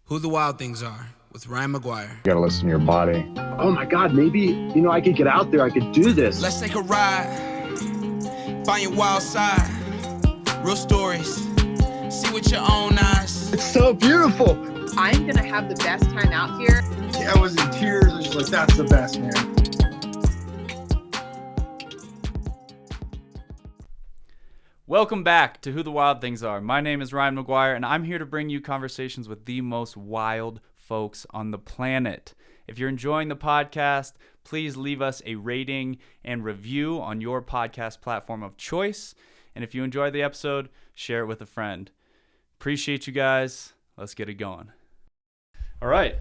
Who the Wild Things Are with Ryan McGuire. You gotta listen to your body. Oh my God, maybe, I could get out there, I could do this. Let's take a ride, find your wild side, real stories, see with your own eyes. It's so beautiful. I'm gonna have the best time out here. Yeah, I was in tears. I was just like, that's the best, man. Welcome back to Who the Wild Things Are. My name is Ryan McGuire, and I'm here to bring you conversations with the most wild folks on the planet. If you're enjoying the podcast, please leave us a rating and review on your podcast platform of choice. And if you enjoyed the episode, share it with a friend. Appreciate you guys. Let's get it going. All right,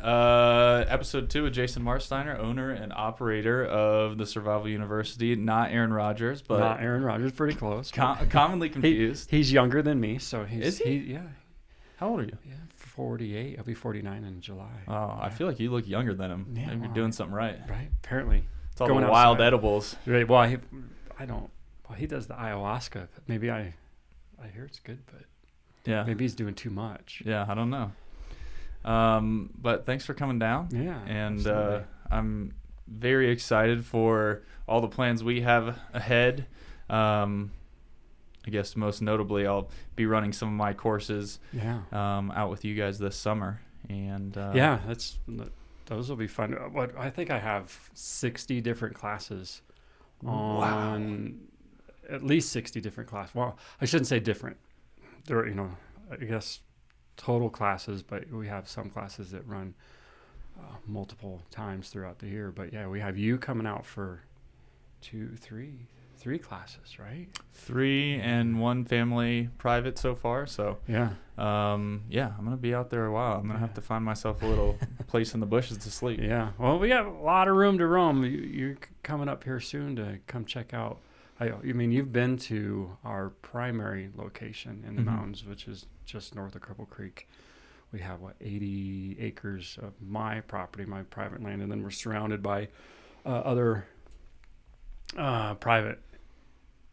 episode 2 with Jason Marsteiner, owner and operator of the Survival University. Not Aaron Rodgers, but not Aaron Rodgers, pretty close. Commonly confused. He's younger than me, so Is he? Yeah. How old are you? Yeah, 48. I'll be 49 in July. Oh, yeah. I feel like you look younger than him. Yeah, Maybe you're doing something right. Right, apparently. It's all Going the wild outside. edibles. Right. Well, I don't. Well, he does the ayahuasca. Maybe I hear it's good, but Yeah. maybe he's doing too much. Yeah, I don't know. But thanks for coming down. Yeah, And absolutely. I'm very excited for all the plans we have ahead. I guess most notably, I'll be running some of my courses out with you guys this summer. And yeah, those will be fun. What I think I have 60 different classes on at least 60 different classes. Well, I shouldn't say different. There are, I guess total classes, but we have some classes that run multiple times throughout the year. But yeah, we have you coming out for three classes, right? 3 and 1 family private so far. So Yeah. I'm gonna be out there a while. I'm gonna have to find myself a little place in the bushes to sleep. Yeah. Well, we got a lot of room to roam. You're coming up here soon to come check out. You've been to our primary location in the mountains, which is just north of Cripple Creek. We have 80 acres of my property, my private land, and then we're surrounded by other private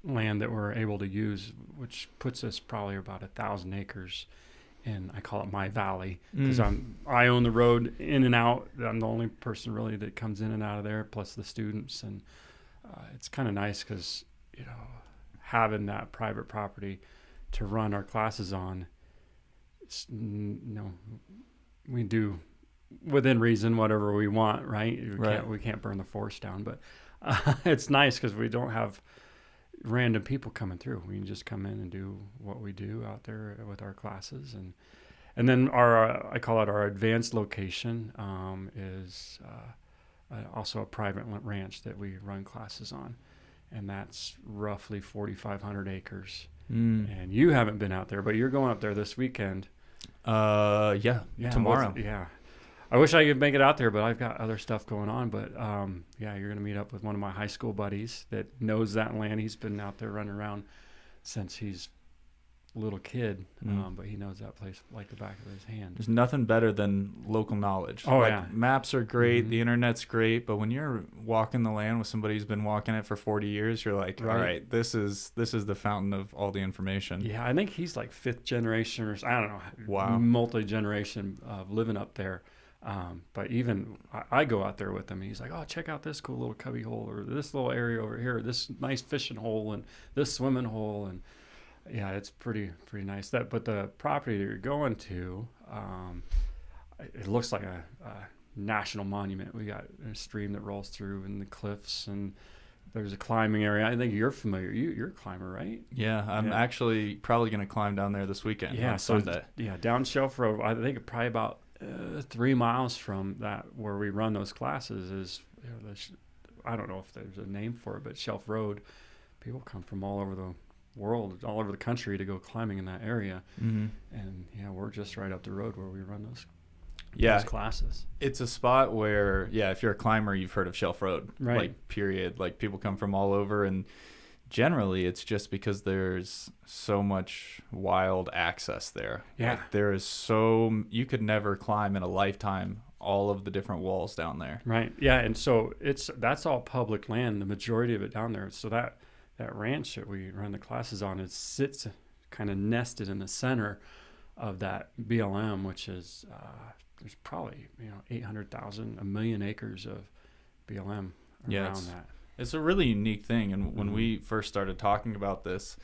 land that we're able to use, which puts us probably about 1,000 acres. And I call it my valley because I own the road in and out. I'm the only person really that comes in and out of there, plus the students, and it's kind of nice because having that private property to run our classes on. We do within reason whatever we want, right? We can't burn the forest down, but it's nice because we don't have random people coming through. We can just come in and do what we do out there with our classes, and then our I call it our advanced location is also a private ranch that we run classes on, and that's roughly 4,500 acres. And you haven't been out there, but you're going up there this weekend. Tomorrow. I wish I could make it out there, but I've got other stuff going on. But you're going to meet up with one of my high school buddies that knows that land. He's been out there running around since he's a little kid, but he knows that place like the back of his hand. There's nothing better than local knowledge. Oh, yeah. Maps are great, the internet's great, but when you're walking the land with somebody who's been walking it for 40 years, you're like, all right, this is the fountain of all the information. Yeah, I think he's like 5th generation or I don't know. Wow. Multi-generation of living up there. But even I go out there with him, and he's like, oh, check out this cool little cubby hole, or this little area over here, this nice fishing hole, and this swimming hole, and yeah, it's pretty nice. But the property that you're going to, it looks like a national monument. We got a stream that rolls through, and the cliffs, and there's a climbing area. I think you're familiar. You're a climber, right? Yeah, I'm actually probably going to climb down there this weekend. Yeah, on Sunday. Yeah, down Shelf Road. I think probably about 3 miles from that where we run those classes is. I don't know if there's a name for it, but Shelf Road. People come from all over the world, all over the country to go climbing in that area. And we're just right up the road where we run those classes. It's a spot where if you're a climber, you've heard of Shelf Road, right? Like period. Like people come from all over, and generally it's just because there's so much wild access there. Like there is you could never climb in a lifetime all of the different walls down there, right? Yeah. And so that's all public land, the majority of it down there. So that ranch that we run the classes on, it sits kind of nested in the center of that BLM, which is there's probably 800,000, 1 million acres of BLM around that. It's a really unique thing. And when we first started talking about this,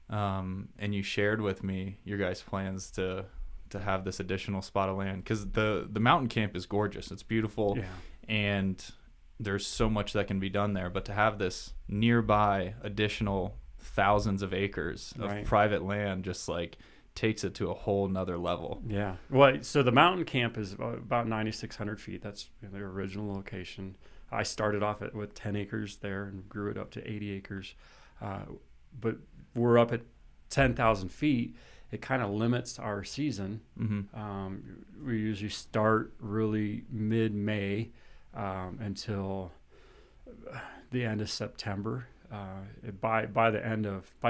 and you shared with me your guys' plans to have this additional spot of land, because the mountain camp is gorgeous. It's beautiful, and there's so much that can be done there. But to have this nearby additional thousands of acres of private land just like takes it to a whole nother level. Yeah. Well, so the mountain camp is about 9,600 feet. That's their original location. I started off with 10 acres there and grew it up to 80 acres. But we're up at 10,000 feet. It kind of limits our season. We usually start really mid-May until the end of September. By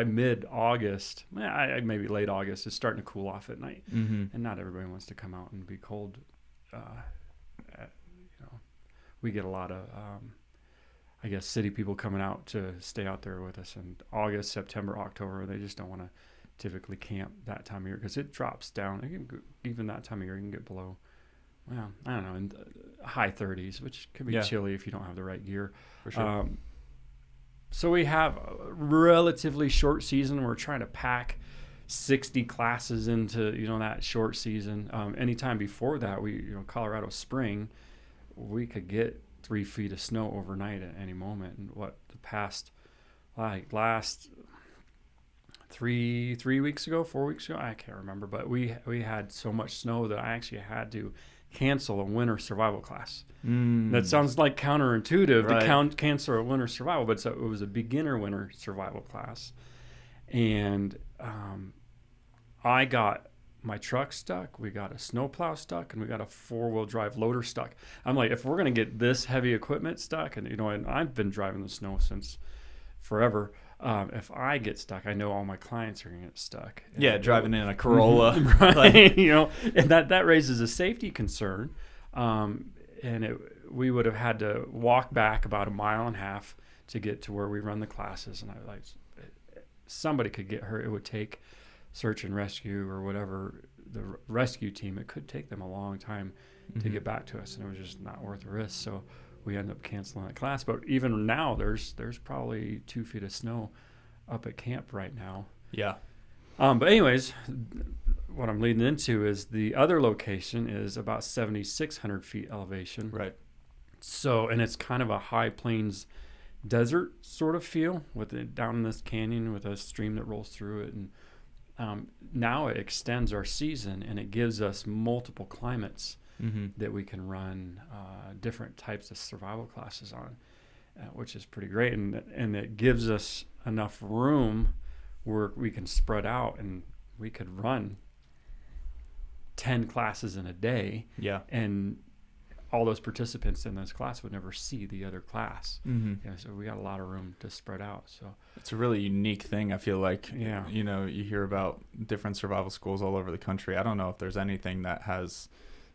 mid-August, maybe late August, it's starting to cool off at night, and not everybody wants to come out and be cold. We get a lot of, I guess, city people coming out to stay out there with us in August, September, October. They just don't want to typically camp that time of year because it drops down. Even that time of year, you can get below, well, I don't know, in the high 30s, which could be chilly if you don't have the right gear. For sure. So we have a relatively short season. We're trying to pack 60 classes into that short season. Anytime before that, Colorado spring, we could get 3 feet of snow overnight at any moment. And the past last 3 weeks ago, 4 weeks ago, I can't remember, but we had so much snow that I actually had to cancel a winter survival class. That sounds like counterintuitive to cancel a winter survival, but it was a beginner winter survival class. And I got my truck stuck, we got a snowplow stuck, and we got a 4-wheel drive loader stuck. I'm like, if we're going to get this heavy equipment stuck, and and I've been driving the snow since forever, if I get stuck, I know all my clients are going to get stuck. Driving in a Corolla. Right. And that raises a safety concern. And we would have had to walk back about 1.5 miles to get to where we run the classes. And somebody could get hurt. It would take search and rescue or whatever, the rescue team, it could take them a long time to get back to us. And it was just not worth the risk. So we ended up canceling that class. But even now, there's probably 2 feet of snow up at camp right now. Yeah. But anyways, what I'm leading into is the other location is about 7,600 feet elevation. Right. So, and it's kind of a high plains desert sort of feel with it down in this canyon with a stream that rolls through it. And now it extends our season and it gives us multiple climates that we can run different types of survival classes on, which is pretty great. And it gives us enough room where we can spread out and we could run 10 classes in a day. Yeah. And all those participants in this class would never see the other class. So we got a lot of room to spread out. So it's a really unique thing. I feel like, you hear about different survival schools all over the country. I don't know if there's anything that has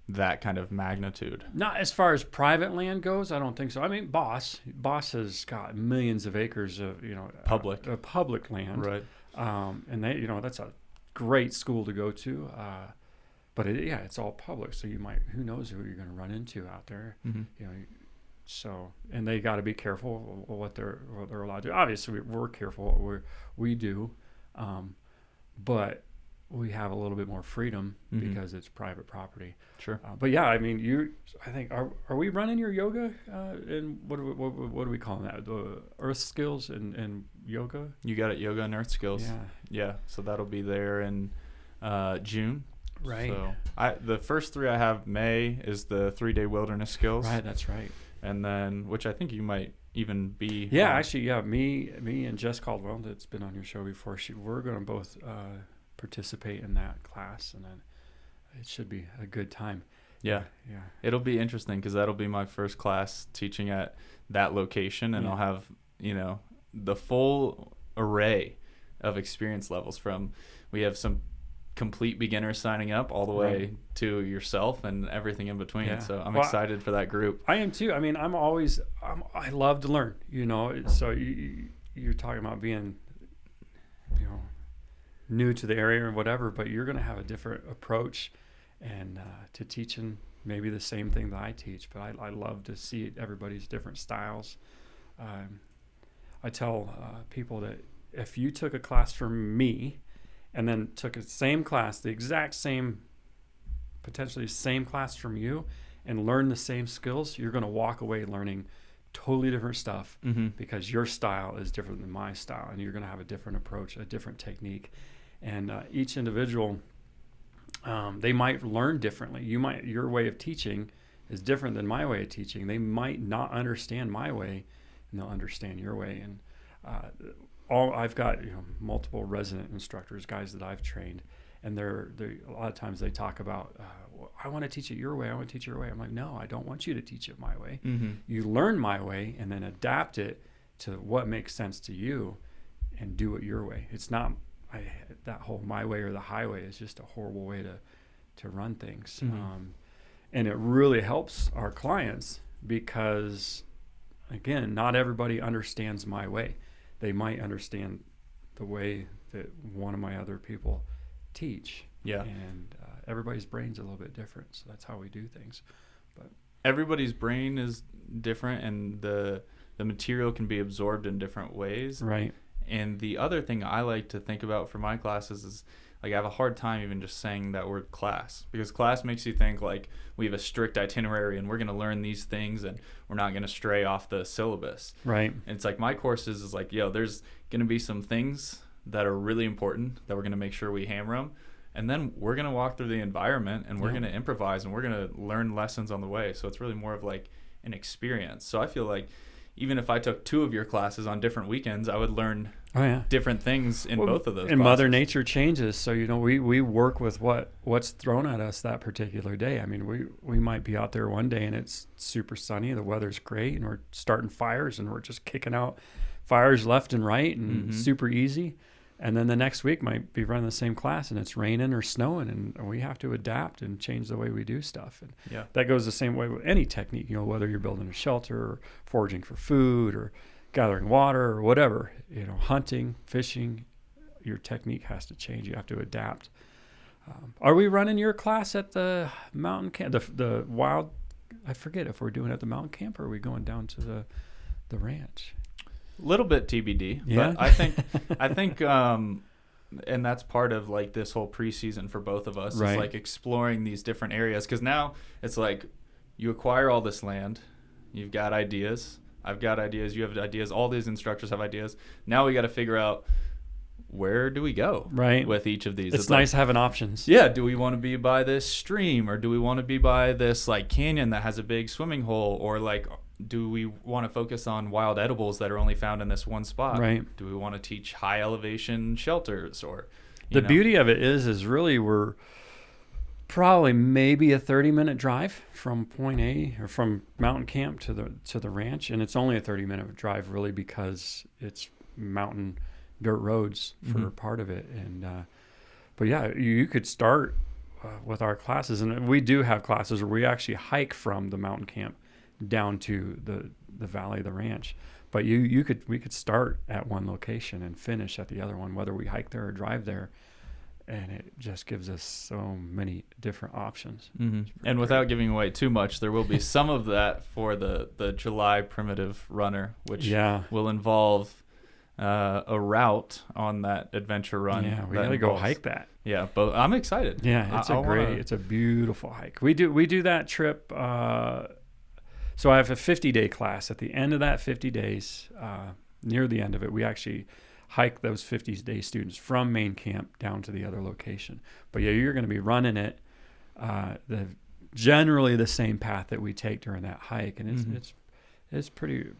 that kind of magnitude. Not as far as private land goes, I don't think so. I mean, Boss has got millions of acres of, public land. Right. And they, that's a great school to go to. But it's all public, so who knows who you're going to run into out there. So, and they got to be careful what they're allowed to do. Obviously, we're careful what we do, but we have a little bit more freedom because it's private property. Sure. But yeah, I mean, I think are we running your yoga and what do we call that? The earth skills and yoga. You got it, yoga and earth skills. Yeah. So that'll be there in June. Right. So the first 3 I have, May is the 3-day wilderness skills. Right, that's right. And then, which I think you might even be. Yeah, actually, me and Jess Caldwell, that's been on your show before, we're going to both participate in that class, and then it should be a good time. Yeah. It'll be interesting because that'll be my first class teaching at that location, and I'll have, the full array of experience levels we have some complete beginners signing up all the way to yourself and everything in between. Yeah. So I'm excited for that group. I am too. I mean, I love to learn, so you're talking about being, new to the area or whatever, but you're going to have a different approach and to teaching maybe the same thing that I teach. But I love to see everybody's different styles. I tell people that if you took a class from me and then took a same class, the exact same, potentially same class from you, and learn the same skills, you're going to walk away learning totally different stuff because your style is different than my style, and you're going to have a different approach, a different technique. And each individual, they might learn differently. Your way of teaching is different than my way of teaching. They might not understand my way, and they'll understand your way. And I've got multiple resident instructors, guys that I've trained, and they're a lot of times they talk about, I want to teach it your way. I want to teach it your way. I'm like, no, I don't want you to teach it my way. You learn my way and then adapt it to what makes sense to you, and do it your way. It's not that whole my way or the highway is just a horrible way to run things. And it really helps our clients because, again, not everybody understands my way. They might understand the way that one of my other people teach. Yeah. And everybody's brain's a little bit different, so that's how we do things. But everybody's brain is different, and the material can be absorbed in different ways. Right. And the other thing I like to think about for my classes is, like, I have a hard time even just saying that word class, because class makes you think like we have a strict itinerary and we're going to learn these things and we're not going to stray off the syllabus. Right. And it's like my courses is like, there's going to be some things that are really important that we're going to make sure we hammer them. And then we're going to walk through the environment and we're going to improvise and we're going to learn lessons on the way. So it's really more of like an experience. So I feel like even if I took 2 of your classes on different weekends, I would learn different things in both of those and classes. Mother Nature changes. So, we work with what's thrown at us that particular day. I mean, we might be out there one day and it's super sunny, the weather's great, and we're starting fires and we're just kicking out fires left and right and super easy. And then the next week might be running the same class and it's raining or snowing, and we have to adapt and change the way we do stuff. And that goes the same way with any technique, whether you're building a shelter or foraging for food or gathering water or whatever, hunting, fishing, your technique has to change. You have to adapt. Are we running your class at the mountain camp, the wild? I forget if we're doing it at the mountain camp or are we going down to the ranch? Little bit TBD, but I think, and that's part of like this whole preseason for both of us is like exploring these different areas. Cause now it's like you acquire all this land, you've got ideas, I've got ideas, you have ideas, all these instructors have ideas. Now we got to figure out, where do we go with each of these? It's nice having options. Yeah. Do we want to be by this stream, or do we want to be by this like canyon that has a big swimming hole, or like, do we want to focus on wild edibles that are only found in this one spot? Right. Do we want to teach high elevation shelters, or the beauty of it is really we're probably maybe a 30-minute drive from point A or from mountain camp to the ranch, and it's only a 30-minute drive really because it's mountain dirt roads for part of it. And but you could start with our classes, and we do have classes where we actually hike from the mountain camp down to the valley of the ranch. But we could start at one location and finish at the other one, whether we hike there or drive there. And it just gives us so many different options. And without giving away too much, there will be some of that for the July primitive runner, which will involve a route on that adventure run. Yeah, we got to go hike that. Yeah, but I'm excited. Yeah, it's a beautiful hike. We do that trip. So I have a 50-day class. At the end of that 50 days, near the end of it, we actually hike those 50-day students from main camp down to the other location. But you're going to be running it generally the same path that we take during that hike, and it's pretty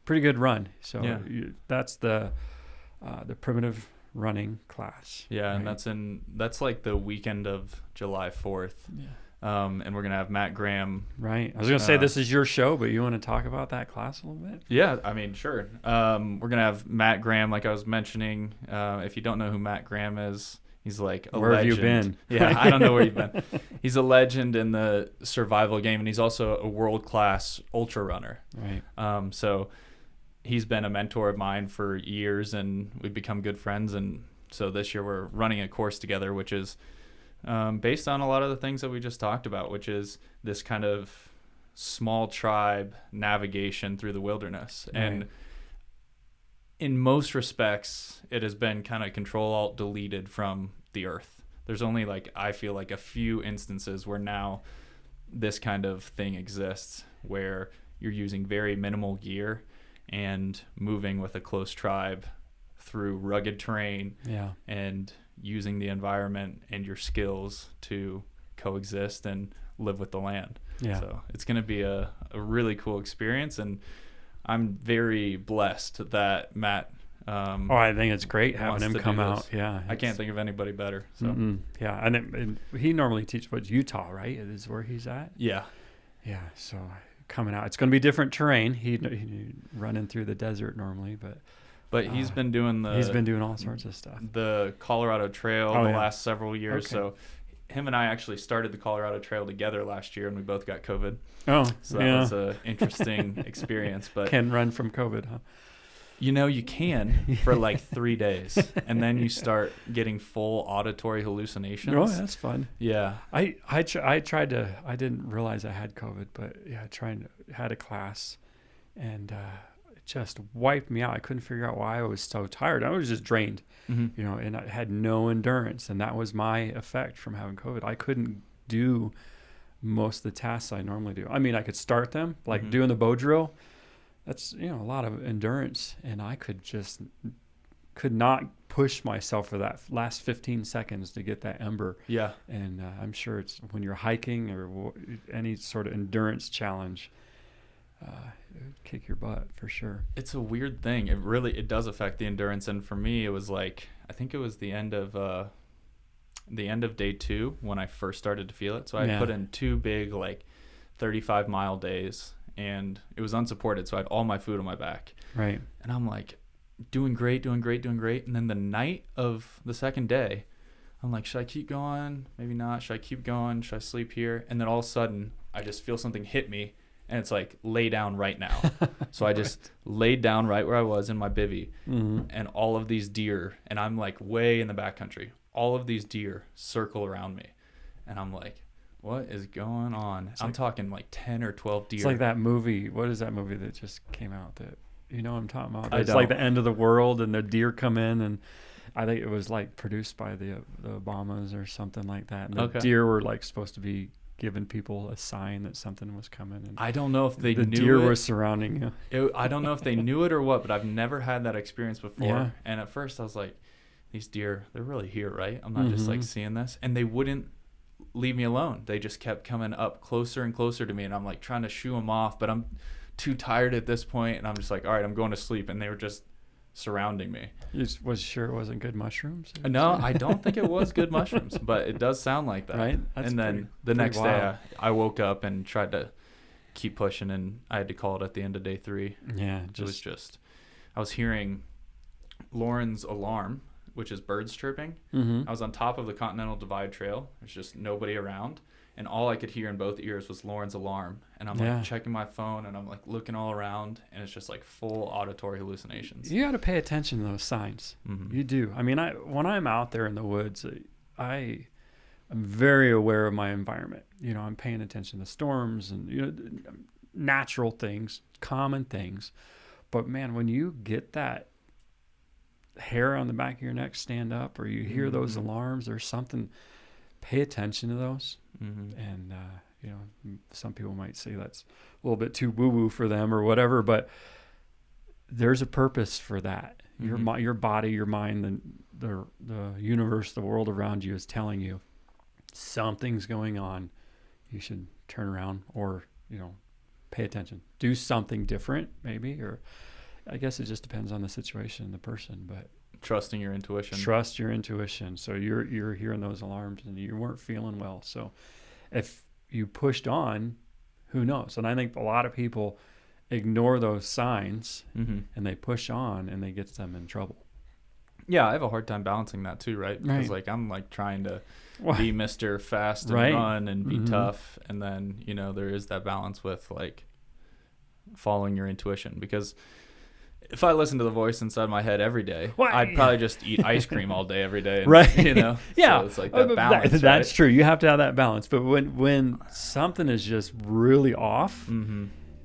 good run. So that's the primitive running class. Yeah, right? And that's like the weekend of July 4th. Yeah. And we're going to have Matt Graham. Right. I was going to say this is your show, but you want to talk about that class a little bit? Yeah, I mean, sure. We're going to have Matt Graham, like I was mentioning. If you don't know who Matt Graham is, he's like a legend. Where have you been? Yeah, I don't know where you've been. He's a legend in the survival game, and he's also a world-class ultra runner. Right. So he's been a mentor of mine for years, and we've become good friends, and so this year we're running a course together, which is based on a lot of the things that we just talked about, which is this kind of small tribe navigation through the wilderness. Right. And in most respects, it has been kind of Control-Alt-Deleted from the earth. There's only like, I feel like a few instances where now this kind of thing exists where you're using very minimal gear and moving with a close tribe through rugged terrain, and using the environment and your skills to coexist and live with the land. Yeah. So it's going to be a really cool experience, and I'm very blessed that Matt I think it's great having him come out. Yeah, I can't think of anybody better. So yeah, and he normally teaches Utah, right? It is where he's at. Yeah. So coming out, it's going to be different terrain. He running through the desert normally, but he's been doing all sorts of stuff. The Colorado Trail last several years. Okay. So him and I actually started the Colorado Trail together last year, and we both got COVID. Oh, so that was an interesting experience. But can run from COVID, huh? You know, you can for like 3 days, and then you start getting full auditory hallucinations. Oh, that's fun. Yeah. I tried to, I didn't realize I had COVID, but yeah, had a class, and it just wiped me out. I couldn't figure out why I was so tired. I was just drained, you know, and I had no endurance, and that was my effect from having COVID. I couldn't do most of the tasks I normally do. I mean, I could start them, like doing the bow drill. That's, you know, a lot of endurance, and I could not push myself for that last 15 seconds to get that ember. Yeah. And I'm sure it's when you're hiking or any sort of endurance challenge, it would kick your butt for sure. It's a weird thing. It does affect the endurance. And for me, it was like, I think it was the end of day 2 when I first started to feel it. So I put in 2 big, like 35-mile days. And it was unsupported, so I had all my food on my back. Right. And I'm like, doing great. And then the night of the second day, I'm like, should I keep going? Maybe not. Should I keep going? Should I sleep here? And then all of a sudden, I just feel something hit me, and it's like, lay down right now. So I just laid down right where I was in my bivvy, and all of these deer, and I'm like way in the backcountry, all of these deer circle around me. And I'm like, what is going on? I'm talking like 10 or 12 deer. It's like that movie. What is that movie that just came out that, you know what I'm talking about? It's like the end of the world, and the deer come in, and I think it was like produced by the Obamas or something like that. And the deer were like supposed to be giving people a sign that something was coming. And I don't know if they knew it. The deer was surrounding you. I don't know if they knew it or what, but I've never had that experience before. Yeah. And at first I was like, these deer, they're really here, right? I'm not just like seeing this. And they wouldn't leave me alone. They just kept coming up closer and closer to me, and I'm like trying to shoo them off, but I'm too tired at this point, and I'm just like, all right, I'm going to sleep. And they were just surrounding me. You was sure it wasn't good mushrooms? No, I don't think it was good mushrooms, but it does sound like that. Right? And then the next day I woke up and tried to keep pushing, and I had to call it at the end of day 3. Yeah. It was just, I was hearing Lauren's alarm, which is birds chirping. I was on top of the Continental Divide Trail. There's just nobody around. And all I could hear in both ears was Lauren's alarm. And I'm like checking my phone, and I'm like looking all around, and it's just like full auditory hallucinations. You got to pay attention to those signs. You do. I mean, when I'm out there in the woods, I'm very aware of my environment. You know, I'm paying attention to storms and, you know, natural things, common things. But man, when you get that hair on the back of your neck stand up, or you hear those alarms or something, pay attention to those. And you know, some people might say that's a little bit too woo-woo for them or whatever, but there's a purpose for that. Your body, your mind, the universe, the world around you is telling you something's going on. You should turn around, or, you know, pay attention, do something different maybe, or I guess it just depends on the situation and the person, but trusting your intuition. Trust your intuition. So you're hearing those alarms, and you weren't feeling well. So if you pushed on, who knows? And I think a lot of people ignore those signs, and they push on, and they get them in trouble. Yeah, I have a hard time balancing that too, right? Because like I'm like trying to be Mr. Fast and run and be tough, and then, you know, there is that balance with like following your intuition, because if I listened to the voice inside my head every day, Well, I'd probably just eat ice cream all day every day. And, Right. You know? Yeah. So it's like that balance. That's right? true. You have to have that balance. But when something is just really off,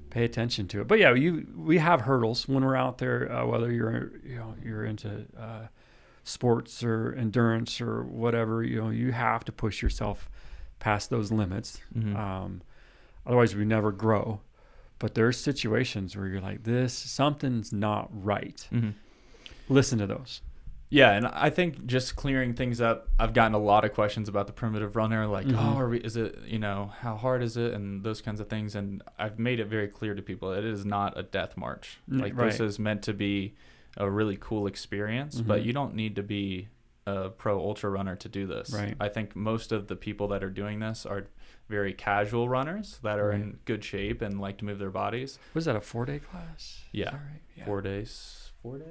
pay attention to it. But yeah, we have hurdles when we're out there, whether you're into sports or endurance or whatever. You have to push yourself past those limits. Otherwise, we never grow. But there's situations where you're like, something's not right. Listen to those. Yeah, and I think just clearing things up, I've gotten a lot of questions about the primitive runner, like, is it, how hard is it, and those kinds of things. And I've made it very clear to people, it is not a death march. Like, right. This is meant to be a really cool experience, but you don't need to be a pro ultra runner to do this. Right. I think most of the people that are doing this are very casual runners that are in good shape and like to move their bodies. Was that a 4-day class? Yeah. Is that right? Yeah. 4 days. 4 days?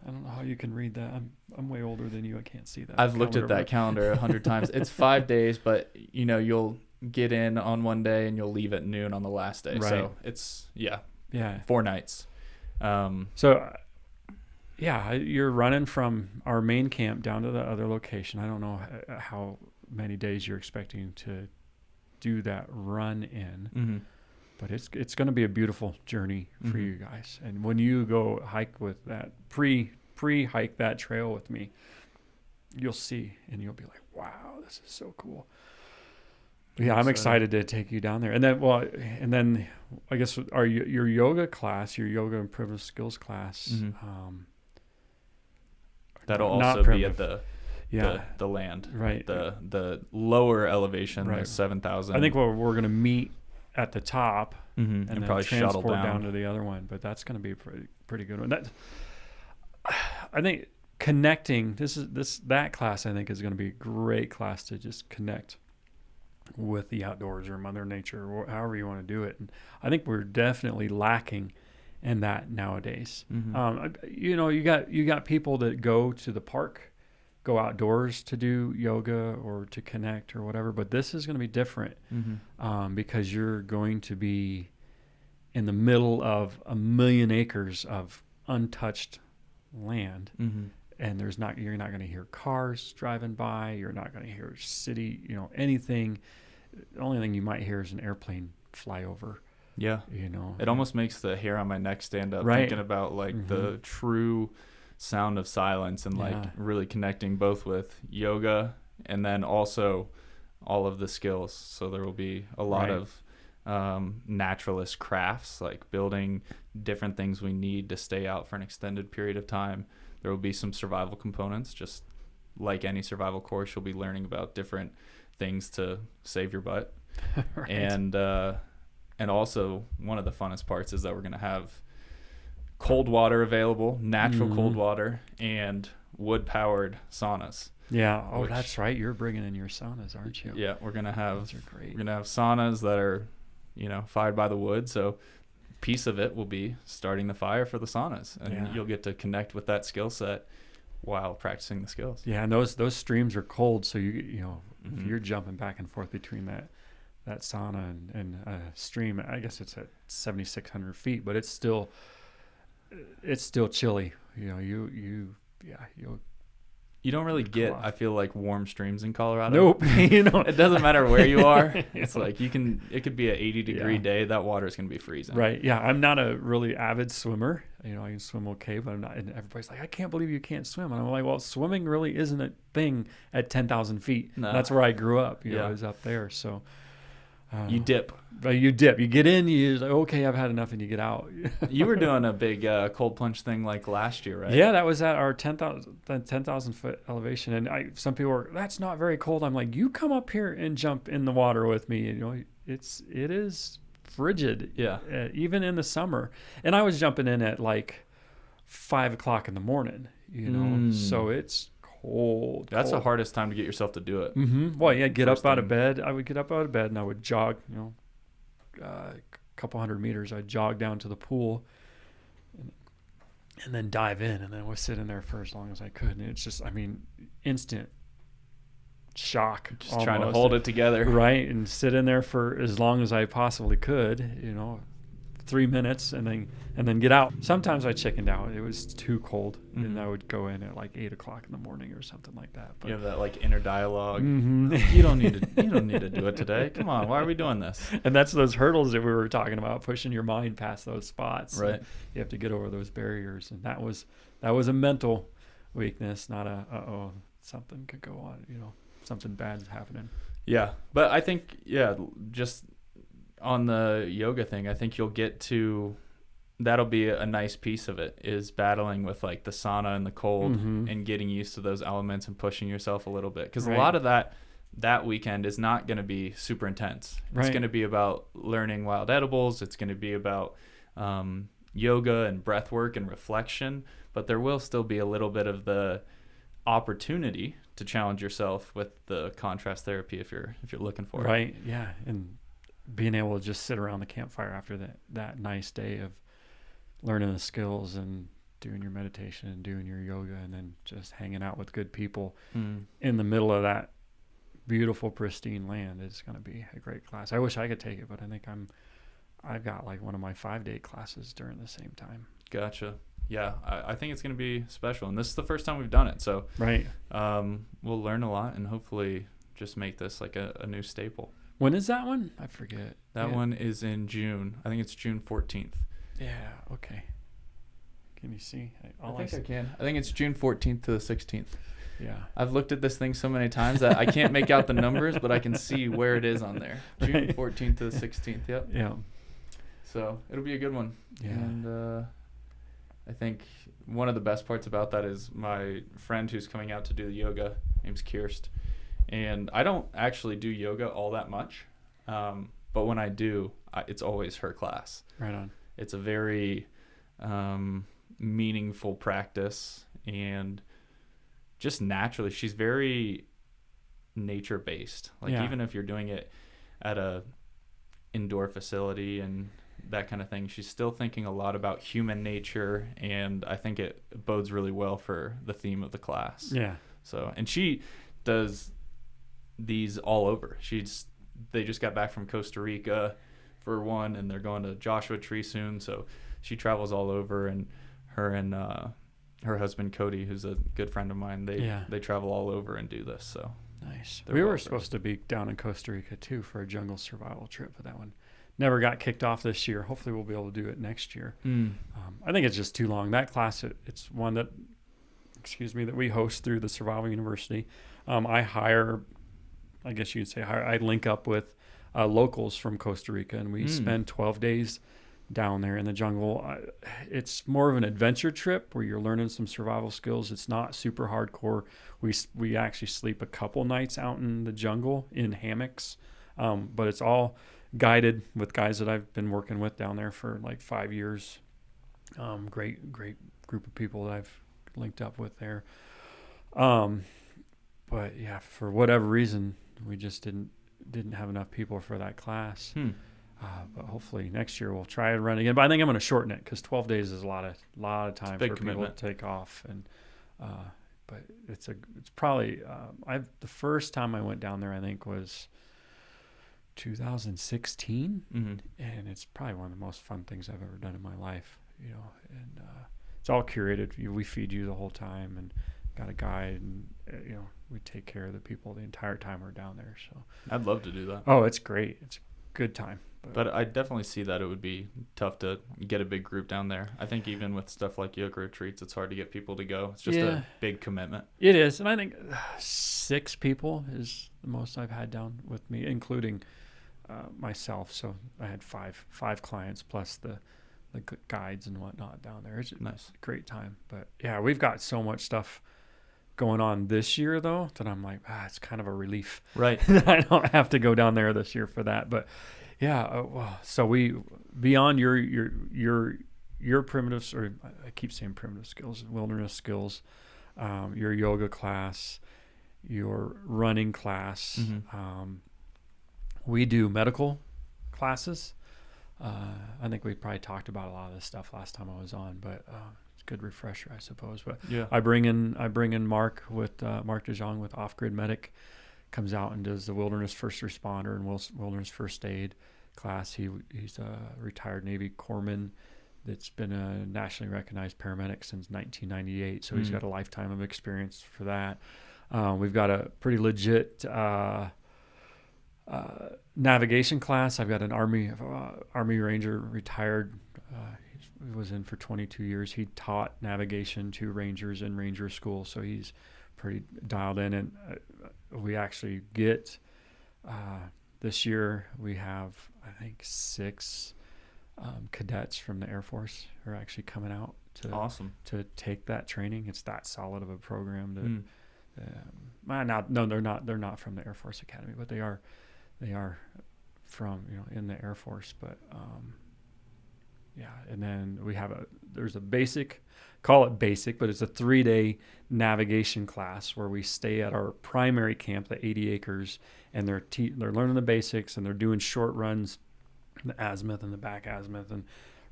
I don't know how you can read that. I'm way older than you. I can't see that. I've looked at that calendar 100 times. It's 5 days, but you'll get in on one day and you'll leave at noon on the last day. Right. So it's 4 nights. You're running from our main camp down to the other location. I don't know how many days you're expecting to do that run in, but it's going to be a beautiful journey for you guys. And when you go hike with that pre-hike that trail with me, you'll see and you'll be like, wow, this is so cool. But yeah, I'm excited to take you down there. And then I guess your yoga class, your yoga and primitive skills class, that'll also be at the land, right? The lower elevation, right. There's 7,000. I think we're going to meet at the top and then probably shuttle transport down to the other one. But that's going to be a pretty good one. I think connecting. That class I think is going to be a great class to just connect with the outdoors or Mother Nature or however you want to do it. And I think we're definitely lacking in that nowadays. You got people that go to the park, go outdoors to do yoga or to connect or whatever, but this is going to be different because you're going to be in the middle of 1 million acres of untouched land, and you're not going to hear cars driving by, you're not going to hear city, anything. The only thing you might hear is an airplane fly over. Yeah. It almost makes the hair on my neck stand up, thinking about the true sound of silence and really connecting both with yoga and then also all of the skills. So there will be a lot of naturalist crafts, like building different things we need to stay out for an extended period of time. There will be some survival components, just like any survival course. You'll be learning about different things to save your butt. And also one of the funnest parts is that we're going to have cold water available, natural cold water, and wood-powered saunas. Yeah. Oh, that's right. You're bringing in your saunas, aren't you? Yeah, we're going to have. Those are great. We're going to have saunas that are, fired by the wood. So a piece of it will be starting the fire for the saunas, and you'll get to connect with that skill set while practicing the skills. Yeah, and those streams are cold, so if you're jumping back and forth between that sauna and a stream. I guess it's at 7,600 feet, but it's still chilly. You don't really get, I feel like, warm streams in Colorado. Nope. It doesn't matter where you are. It's like it could be an 80-degree day. That water is going to be freezing. Right. Yeah. I'm not a really avid swimmer. I can swim okay, but I'm not. And everybody's like, I can't believe you can't swim. And I'm like, well, swimming really isn't a thing at 10,000 feet. No. That's where I grew up. I was up there. So. You dip. You dip. You get in, you're like, okay, I've had enough, and you get out. You were doing a big cold plunge thing like last year, right? Yeah, that was at our 10,000 foot elevation. And some people were, that's not very cold. I'm like, you come up here and jump in the water with me. It is frigid. Yeah. Even in the summer. And I was jumping in at like 5 o'clock in the morning, so it's cold. That's the hardest time to get yourself to do it. Well, yeah, get up out of bed. I would get up out of bed and I would jog, a couple hundred meters. I'd jog down to the pool and then dive in, and then we'd sit in there for as long as I could. And it's just, instant shock. Just almost trying to hold it together. Right, and sit in there for as long as I possibly could, 3 minutes and then get out. Sometimes I chickened out. It was too cold, and I would go in at like 8 o'clock in the morning or something like that. But you have that like inner dialogue. You don't need to do it today. Come on, why are we doing this? And that's those hurdles that we were talking about, pushing your mind past those spots. Right. So you have to get over those barriers, and that was a mental weakness, not a something could go on. Something bad's happening. Yeah, but I think just on the yoga thing, I think you'll get to, that'll be a nice piece of it, is battling with like the sauna and the cold and getting used to those elements and pushing yourself a little bit. Because a lot of that weekend is not going to be super intense. It's going to be about learning wild edibles. It's going to be about yoga and breath work and reflection. But there will still be a little bit of the opportunity to challenge yourself with the contrast therapy if you're looking for it. Right. Yeah. And being able to just sit around the campfire after that nice day of learning the skills and doing your meditation and doing your yoga and then just hanging out with good people in the middle of that beautiful, pristine land is going to be a great class. I wish I could take it, but I think I've got like one of my 5-day classes during the same time. Gotcha. Yeah, I think it's going to be special. And this is the first time we've done it. So we'll learn a lot and hopefully just make this like a new staple. When is that one? I forget. That one is in June. I think it's June 14th. Yeah, okay. Can you see? I can. I think it's June 14th to the 16th. Yeah. I've looked at this thing so many times that I can't make out the numbers, but I can see where it is on there. June 14th to the 16th. Yep. Yeah. So it'll be a good one. Yeah. And I think one of the best parts about that is my friend who's coming out to do the yoga, name's Kirst. And I don't actually do yoga all that much. But when I do, it's always her class. Right on. It's a very meaningful practice, and just naturally, she's very nature-based. Like even if you're doing it at a indoor facility and that kind of thing, she's still thinking a lot about human nature, and I think it bodes really well for the theme of the class. Yeah. So, and she does these all over. They just got back from Costa Rica for one, and they're going to Joshua Tree soon, so she travels all over, and her husband Cody, who's a good friend of mine, they travel all over and do this. So nice. We were supposed to be down in Costa Rica too for a jungle survival trip, but that one never got kicked off this year. Hopefully we'll be able to do it next year. I think it's just too long. That class, it's one that we host through the Survival University. I link up with locals from Costa Rica, and we spend 12 days down there in the jungle. It's more of an adventure trip where you're learning some survival skills. It's not super hardcore. We actually sleep a couple nights out in the jungle in hammocks, but it's all guided with guys that I've been working with down there for like 5 years. Great group of people that I've linked up with there. But yeah, for whatever reason, we just didn't have enough people for that class. But hopefully next year we'll try and run again. But I think I'm going to shorten it because 12 days is a lot of time for people to take off. And but it's probably the first time I went down there I think was 2016, and it's probably one of the most fun things I've ever done in my life. And it's all curated. We feed you the whole time and got a guide, and we take care of the people the entire time we're down there. So I'd love to do that. Oh, it's great. It's a good time. But I definitely see that it would be tough to get a big group down there. I think even with stuff like yoga retreats, it's hard to get people to go. It's just a big commitment. It is, and I think 6 people is the most I've had down with me, including myself. So I had five clients plus the guides and whatnot down there. It's nice, a great time. But yeah, we've got so much stuff going on this year though that I'm like, it's kind of a relief, right? I don't have to go down there this year for that. But yeah, so we beyond your primitive, or I keep saying primitive skills, wilderness skills, your yoga class, your running class. We do medical classes. I think we probably talked about a lot of this stuff last time I was on, but it's a good refresher, I suppose. But yeah, I bring in Mark DeJong with Off Grid Medic comes out and does the wilderness first responder and wilderness first aid class. He's a retired Navy corpsman that's been a nationally recognized paramedic since 1998. So he's got a lifetime of experience for that. We've got a pretty legit navigation class. I've got an Army Ranger retired. He was in for 22 years. He taught navigation to Rangers in Ranger school, so he's pretty dialed in. And we actually get this year we have, I think, 6 cadets from the Air Force are actually coming out to take that training. It's that solid of a program. They're not from the Air Force Academy, but they are from in the Air Force. But and then there's a basic, call it basic, but it's a 3-day navigation class where we stay at our primary camp, the 80 acres, and they're learning the basics, and they're doing short runs, the azimuth and the back azimuth, and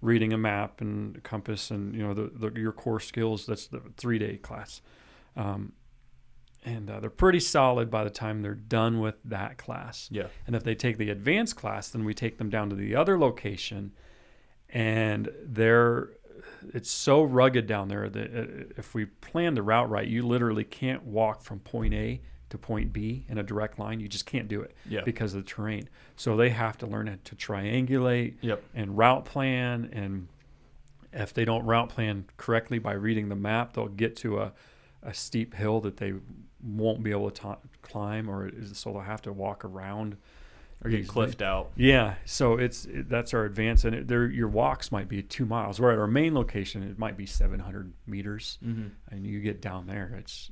reading a map and compass, and your core skills. That's the 3-day class, and they're pretty solid by the time they're done with that class. Yeah. And if they take the advanced class, then we take them down to the other location, and it's so rugged down there that if we plan the route right, you literally can't walk from point A to point B in a direct line. You just can't do it because of the terrain. So they have to learn to triangulate and route plan. And if they don't route plan correctly by reading the map, they'll get to a steep hill that they won't be able to climb, so they'll have to walk around. Or get cliffed out. Yeah, so that's our advance, and your walks might be 2 miles. Where at our main location, it might be 700 meters, and you get down there, it's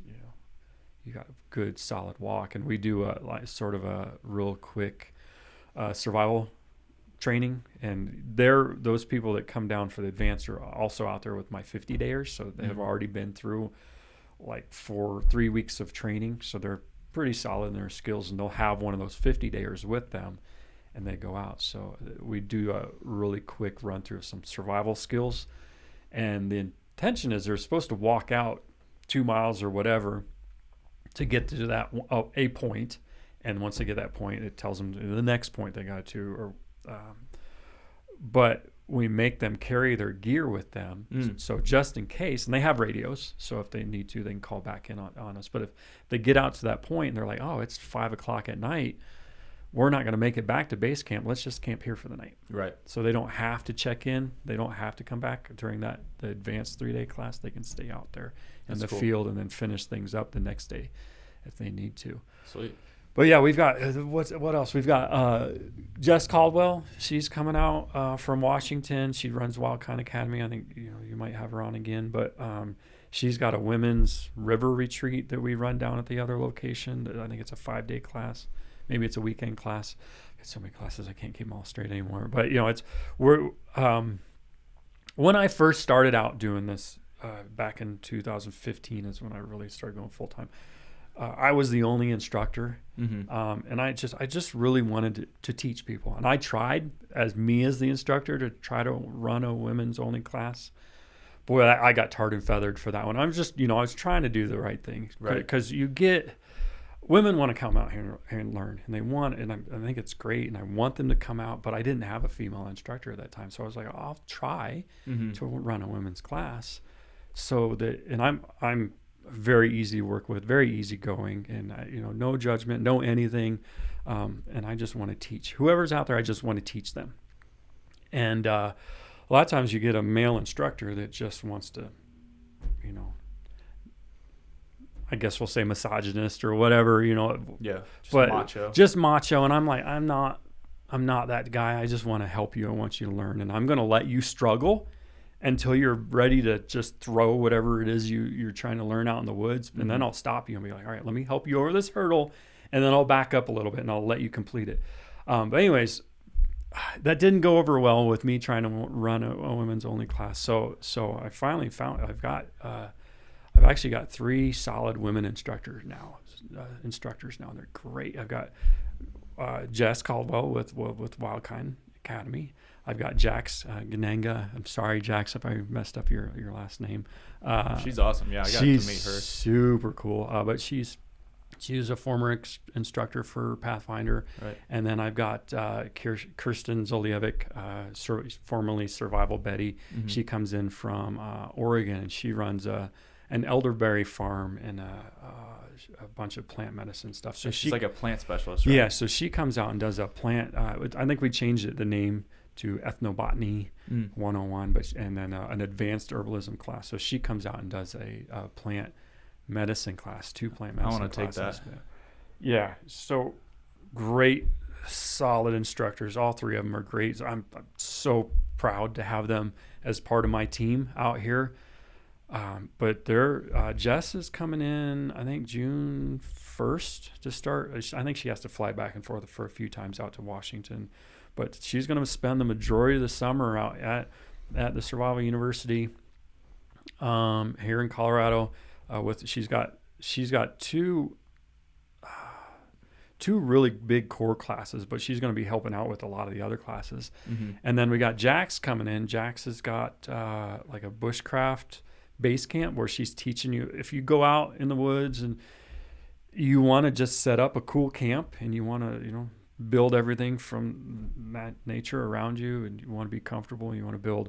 you got a good solid walk, and we do sort of a real quick survival training, and those people that come down for the advance are also out there with my 50-dayers, so they have already been through like 3 weeks of training, so they're pretty solid in their skills, and they'll have one of those 50-dayers with them, and they go out. So we do a really quick run through of some survival skills, and the intention is they're supposed to walk out 2 miles or whatever to get to that a point, and once they get that point, it tells them the next point they got to. But we make them carry their gear with them, so just in case, and they have radios, so if they need to, they can call back in on us. But if they get out to that point and they're like, oh, it's 5 o'clock at night, we're not going to make it back to base camp, let's just camp here for the night. Right. So they don't have to check in, they don't have to come back during the advanced 3-day class. They can stay out there in the field and then finish things up the next day if they need to. Sweet. But yeah, we've got what else? We've got Jess Caldwell. She's coming out from Washington. She runs Wild Kind Academy. I think you might have her on again. But she's got a women's river retreat that we run down at the other location. I think it's a 5-day class. Maybe it's a weekend class. Got so many classes I can't keep them all straight anymore. But when I first started out doing this back in 2015 is when I really started going full time. I was the only instructor, and I just really wanted to teach people. And I tried as the instructor to try to run a women's only class. Boy, I got tarred and feathered for that one. I'm just, I was trying to do the right thing, right? Because women want to come out here and learn, and they want, and I think it's great, and I want them to come out. But I didn't have a female instructor at that time, so I was like, I'll try to run a women's class. And I'm very easy to work with, very easygoing, and no judgment, no anything, and I just want to teach whoever's out there. I just want to teach them. And a lot of times you get a male instructor that just wants to, I guess we'll say misogynist or whatever, just macho. And I'm like, I'm not that guy. I just want to help you. I want you to learn, and I'm going to let you struggle until you're ready to just throw whatever it is you're trying to learn out in the woods. And then I'll stop you and be like, all right, let me help you over this hurdle. And then I'll back up a little bit and I'll let you complete it. But anyways, that didn't go over well with me trying to run a women's only class. So I finally found I've actually got 3 solid women instructors now. They're great. I've got Jess Caldwell with Wild Kind Academy. I've got Jax Gananga. I'm sorry, Jax, if I messed up your last name. She's awesome. Yeah, I got to meet her. Super cool. But she's She was a former instructor for Pathfinder. Right. And then I've got Kirsten Zolievic, formerly Survival Betty. Mm-hmm. She comes in from Oregon, and she runs an elderberry farm and a bunch of plant medicine stuff. So she's like a plant specialist, right? Yeah, so she comes out and does a plant. I think we changed the name to Ethnobotany 101, and then an advanced herbalism class. So she comes out and does a plant medicine class, 2 plant medicine classes. I want to take that. Yeah, so great, solid instructors. All 3 of them are great. I'm so proud to have them as part of my team out here. But Jess is coming in, I think, June 1st to start. I think she has to fly back and forth for a few times out to Washington. But she's going to spend the majority of the summer out at the Survival University here in Colorado. She's got two really big core classes, but she's going to be helping out with a lot of the other classes. Mm-hmm. And then we got Jax coming in. Jax has got like a bushcraft base camp where she's teaching you, if you go out in the woods and you want to just set up a cool camp and you want to, build everything from nature around you, and you want to be comfortable, you want to build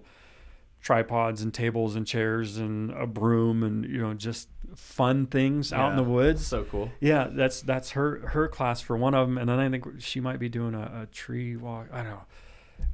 tripods and tables and chairs and a broom and just fun things out in the woods. So cool. Yeah, that's her class for one of them, and then I think she might be doing a tree walk. I don't know.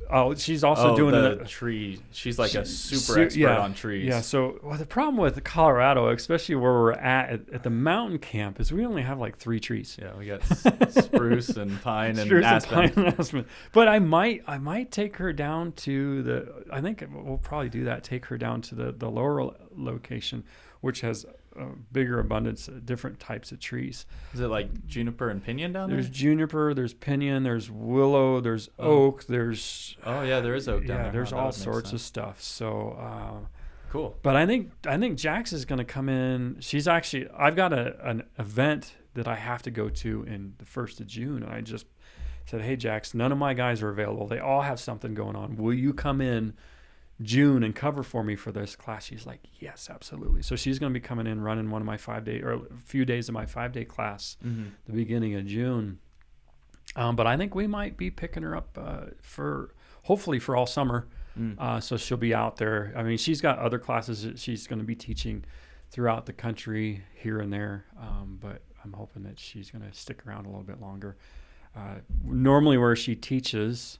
Oh, she's also doing a tree. She's like a super expert on trees. Yeah. So the problem with Colorado, especially where we're at the mountain camp, is we only have like 3 trees. Yeah, we got spruce and pine and aspen. But I might take her down to I think we'll probably do that. Take her down to the lower location, which has a bigger abundance of different types of trees. Is it like juniper and pinyon down there? There's juniper, there's pinyon, there's willow, there's oak, there's... Oh, yeah, there is oak down there. Yeah, there's all sorts of stuff. So, cool. But I think Jax is going to come in. She's actually... I've got an event that I have to go to in the 1st of June, and I just said, hey, Jax, none of my guys are available. They all have something going on. Will you come in June and cover for me for this class? She's like, yes, absolutely. So she's going to be coming in running one of my 5-day or a few days of my 5-day class the beginning of June. But I think we might be picking her up hopefully for all summer. So she'll be out there. I mean, she's got other classes that she's going to be teaching throughout the country here and there. But I'm hoping that she's going to stick around a little bit longer. Normally where she teaches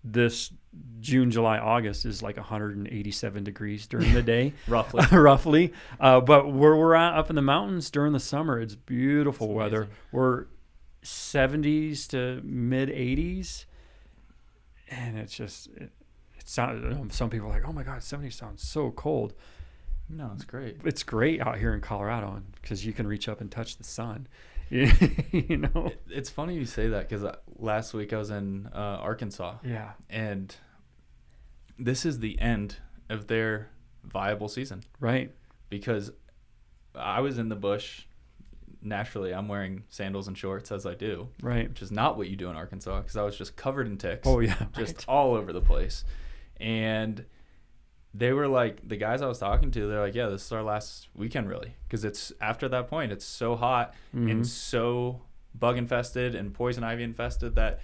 this June, July, August is like 187 degrees during the day. Roughly. But where we're at up in the mountains during the summer, it's beautiful weather. We're 70s to mid 80s. And it's just, it sounds, some people are like, oh my God, 70 sounds so cold. No, it's great. It's great out here in Colorado because you can reach up and touch the sun. It's funny you say that because last week I was in Arkansas. Yeah. And this is the end of their viable season. Right. Because I was in the bush. Naturally, I'm wearing sandals and shorts as I do. Right. Which is not what you do in Arkansas because I was just covered in ticks. Oh, yeah. Just all over the place. And they were like, the guys I was talking to, they're like, yeah, this is our last weekend really. Because it's after that point, it's so hot and so bug infested and poison ivy infested that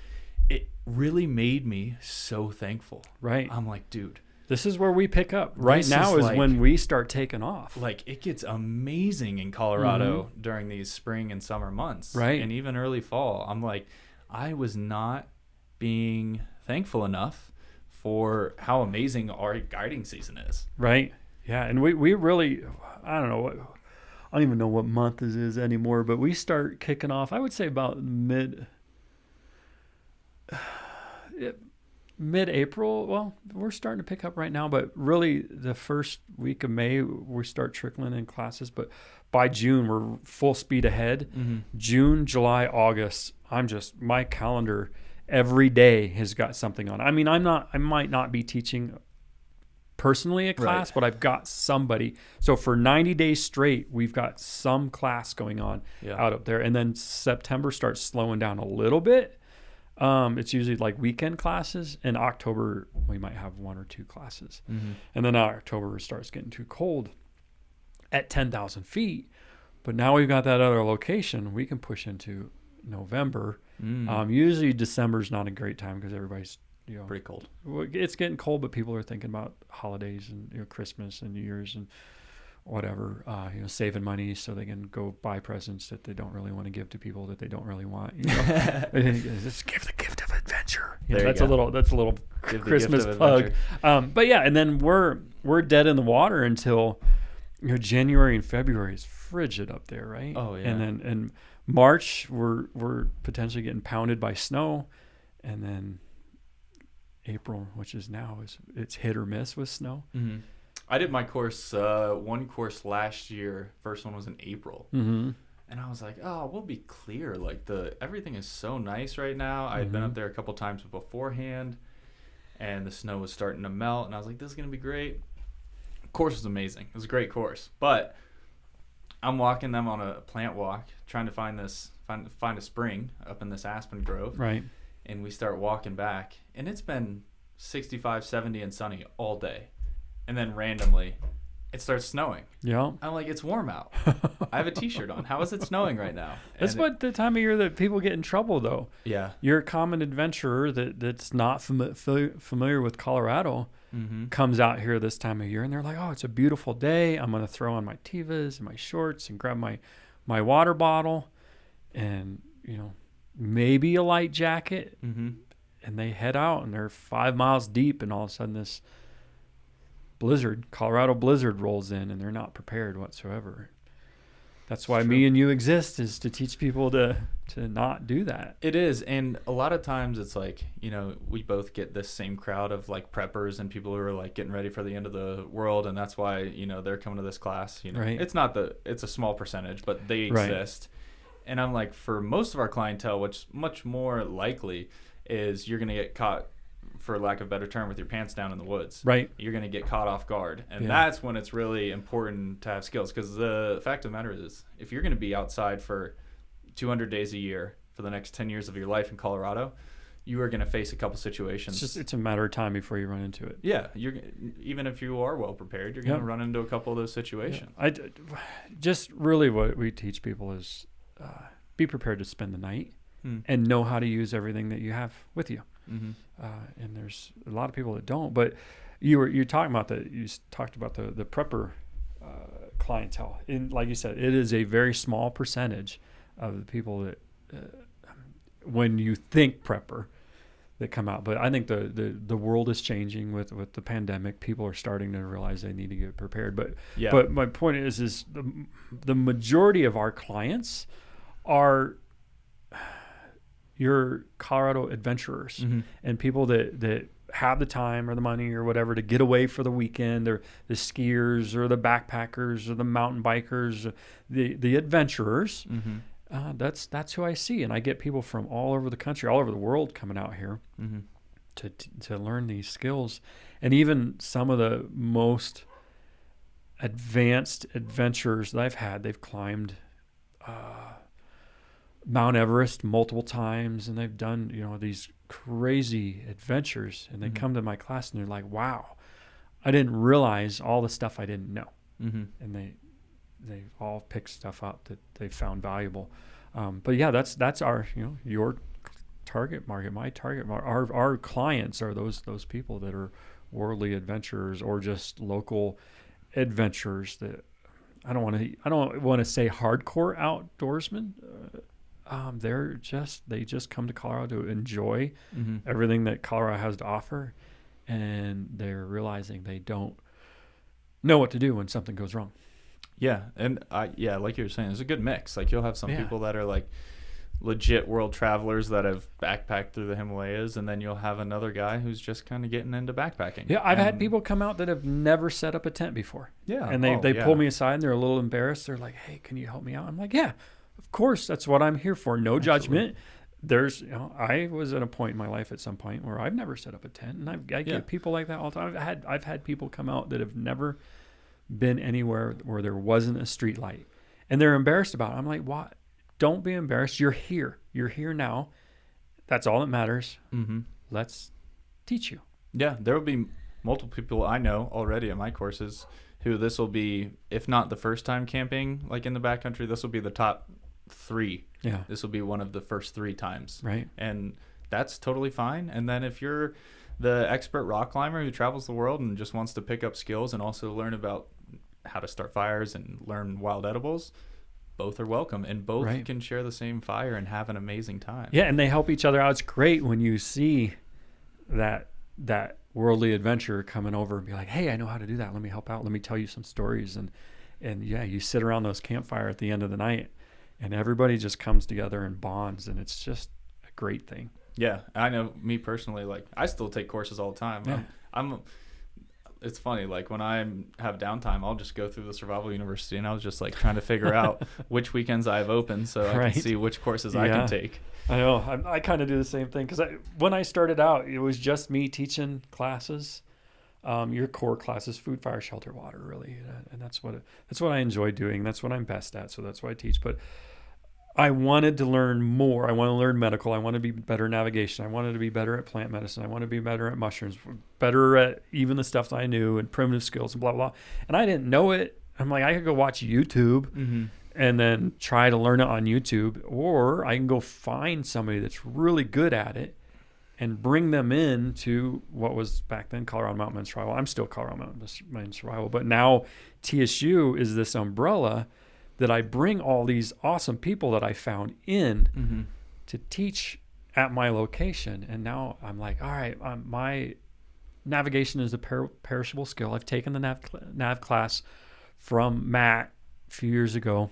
it really made me so thankful. Right. I'm like, dude. This is where we pick up. Right now is when we start taking off. Like, it gets amazing in Colorado during these spring and summer months. Right. And even early fall. I'm like, I was not being thankful enough for how amazing our guiding season is. Right. Yeah. And we really, I don't even know what month this is anymore, but we start kicking off, I would say about mid-April. Well, we're starting to pick up right now, but really the first week of May, we start trickling in classes. But by June, we're full speed ahead. June, July, August, my calendar every day has got something on. I mean, I might not be teaching personally a class, but I've got somebody. So for 90 days straight, we've got some class going on out up there. And then September starts slowing down a little bit. It's usually like weekend classes. In October, we might have 1 or 2 classes. And then October starts getting too cold at 10,000 feet. But now we've got that other location. We can push into November. Usually December's not a great time because everybody's, pretty cold. It's getting cold, but people are thinking about holidays and Christmas and New Year's and whatever, saving money so they can go buy presents that they don't really want to give to people that they don't really want. Just give the gift of adventure. That's a little Christmas plug. But yeah, and then we're dead in the water until January and February is frigid up there, right? Oh yeah. And then in March we're potentially getting pounded by snow, and then April, which is now, it's hit or miss with snow. Mm-hmm. I did my course, one course last year. First one was in April. Mm-hmm. And I was like, oh, we'll be clear. Like everything is so nice right now. I had been up there a couple times beforehand, and the snow was starting to melt. And I was like, this is going to be great. The course was amazing. It was a great course. But I'm walking them on a plant walk, trying to find a spring up in this aspen grove. Right. And we start walking back, and it's been 65, 70, and sunny all day. And then randomly, it starts snowing. Yeah. I'm like, it's warm out. I have a T-shirt on. How is it snowing right now? That's what the time of year that people get in trouble, though. Yeah. You're a common adventurer that's not familiar with Colorado, comes out here this time of year, and they're like, oh, it's a beautiful day. I'm going to throw on my Tevas and my shorts and grab my water bottle and, maybe a light jacket. Mm-hmm. And they head out, and they're 5 miles deep, and all of a sudden this Colorado blizzard rolls in, and they're not prepared whatsoever. That's why me and you exist, is to teach people to not do that. It is. And a lot of times it's like, we both get this same crowd of like preppers and people who are like getting ready for the end of the world. And that's why, they're coming to this class, Right. It's a small percentage, but they exist. Right. And I'm like, for most of our clientele, which much more likely is you're going to get caught, for lack of a better term, with your pants down in the woods. Right. You're going to get caught off guard. And that's when it's really important to have skills. Because the fact of the matter is, if you're going to be outside for 200 days a year for the next 10 years of your life in Colorado, you are going to face a couple situations. It's a matter of time before you run into it. Yeah. Even if you are well prepared, you're going to run into a couple of those situations. Yeah. Just really what we teach people is be prepared to spend the night and know how to use everything that you have with you. Mm-hmm. And there's a lot of people that don't. But you talked about the prepper clientele. And like you said, it is a very small percentage of the people that when you think prepper that come out. But I think the world is changing with the pandemic. People are starting to realize they need to get prepared. But my point is the majority of our clients are your Colorado adventurers and people that have the time or the money or whatever to get away for the weekend. They're the skiers or the backpackers or the mountain bikers, the adventurers. That's who I see. And I get people from all over the country, all over the world coming out here to learn these skills. And even some of the most advanced adventurers that I've had, they've climbed Mount Everest multiple times, and they've done these crazy adventures, and they come to my class and they're like, wow, I didn't realize all the stuff I didn't know. And they all pick stuff up that they found valuable. But yeah, that's our your target market, my target market. Our clients are those people that are worldly adventurers or just local adventurers that I don't want to say hardcore outdoorsmen. They just come to Colorado to enjoy everything that Colorado has to offer, and they're realizing they don't know what to do when something goes wrong. Yeah, and like you were saying, there's a good mix. Like you'll have some people that are like legit world travelers that have backpacked through the Himalayas, and then you'll have another guy who's just kind of getting into backpacking. Yeah, I've had people come out that have never set up a tent before. Yeah, and they pull me aside and they're a little embarrassed. They're like, "Hey, can you help me out?" I'm like, "Yeah. Of course, that's what I'm here for. No judgment." There's, I was at a point in my life at some point where I've never set up a tent, and I get people like that all the time. I've had people come out that have never been anywhere where there wasn't a street light, and they're embarrassed about it. I'm like, "What? Don't be embarrassed. You're here. You're here now. That's all that matters. Let's teach you." Yeah, there will be multiple people I know already at my courses who this will be, if not the first time camping, like in the backcountry, this will be the top 3. Yeah. This will be one of the first 3 times. Right. And that's totally fine. And then if you're the expert rock climber who travels the world and just wants to pick up skills and also learn about how to start fires and learn wild edibles, both are welcome, and both Right. can share the same fire and have an amazing time. Yeah, and they help each other out. It's great when you see that worldly adventurer coming over and be like, hey, I know how to do that. Let me help out. Let me tell you some stories. And yeah, you sit around those campfire at the end of the night and everybody just comes together and bonds, and it's just a great thing. Yeah, I know me personally, like I still take courses all the time. Yeah. It's funny, like when I have downtime, I'll just go through the survival university, and I was just like trying to figure out which weekends I have open so I Right. can see which courses I can take. I know. I kind of do the same thing because when I started out, it was just me teaching classes, your core classes, food, fire, shelter, water, really, and that's what I enjoy doing. That's what I'm best at, so that's what I teach. But I wanted to learn more. I want to learn medical. I want to be better at navigation. I wanted to be better at plant medicine. I want to be better at mushrooms, better at even the stuff that I knew and primitive skills and blah, blah, blah. And I didn't know it. I'm like, I could go watch YouTube and then try to learn it on YouTube, or I can go find somebody that's really good at it and bring them in to what was back then Colorado Mountain Men's Survival. I'm still Colorado Mountain Men's Survival, but now TSU is this umbrella that I bring all these awesome people that I found in to teach at my location. And now I'm like, all right, my navigation is a perishable skill. I've taken the nav class from Matt a few years ago.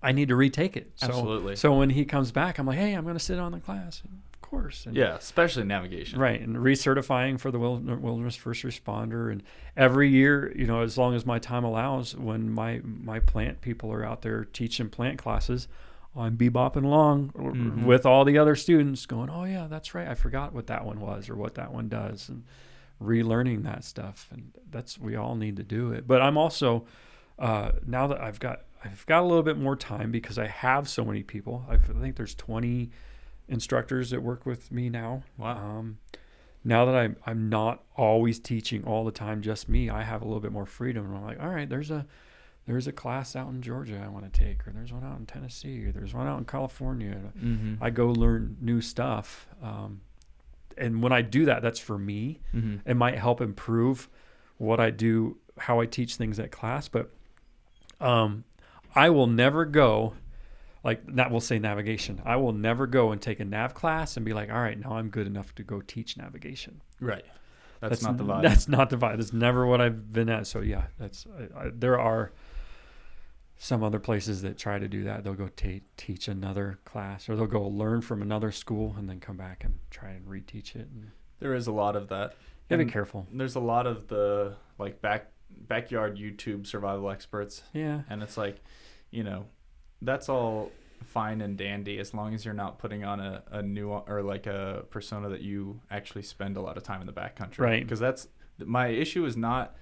I need to retake it. Absolutely. So when he comes back, I'm like, hey, I'm going to sit on the class. Of course. And Yeah, especially navigation. right, and recertifying for the wilderness first responder, and every year, as long as my time allows, when my plant people are out there teaching plant classes, I'm bebopping along with all the other students, going, "Oh yeah, that's right. I forgot what that one was or what that one does," and relearning that stuff. And we all need to do it. But I'm also now that I've got a little bit more time because I have so many people. I think there's 20 instructors that work with me now. Wow. Now that I'm not always teaching all the time, just me, I have a little bit more freedom. And I'm like, all right, there's a class out in Georgia I want to take, or there's one out in Tennessee, or there's one out in California. I go learn new stuff. And when I do that, that's for me. It might help improve what I do, how I teach things at class. But I will never go, like that will say navigation. I will never go and take a nav class and be like, all right, now I'm good enough to go teach navigation. Right. That's not the vibe. That's not the vibe. That's never what I've been at. So yeah, there are some other places that try to do that. They'll go teach another class, or they'll go learn from another school and then come back and try and reteach it. And There is a lot of that. be careful. There's a lot of the like backyard YouTube survival experts. Yeah. And it's like, that's all fine and dandy as long as you're not putting on a new or like a persona that you actually spend a lot of time in the backcountry. Right. Because that's my issue is not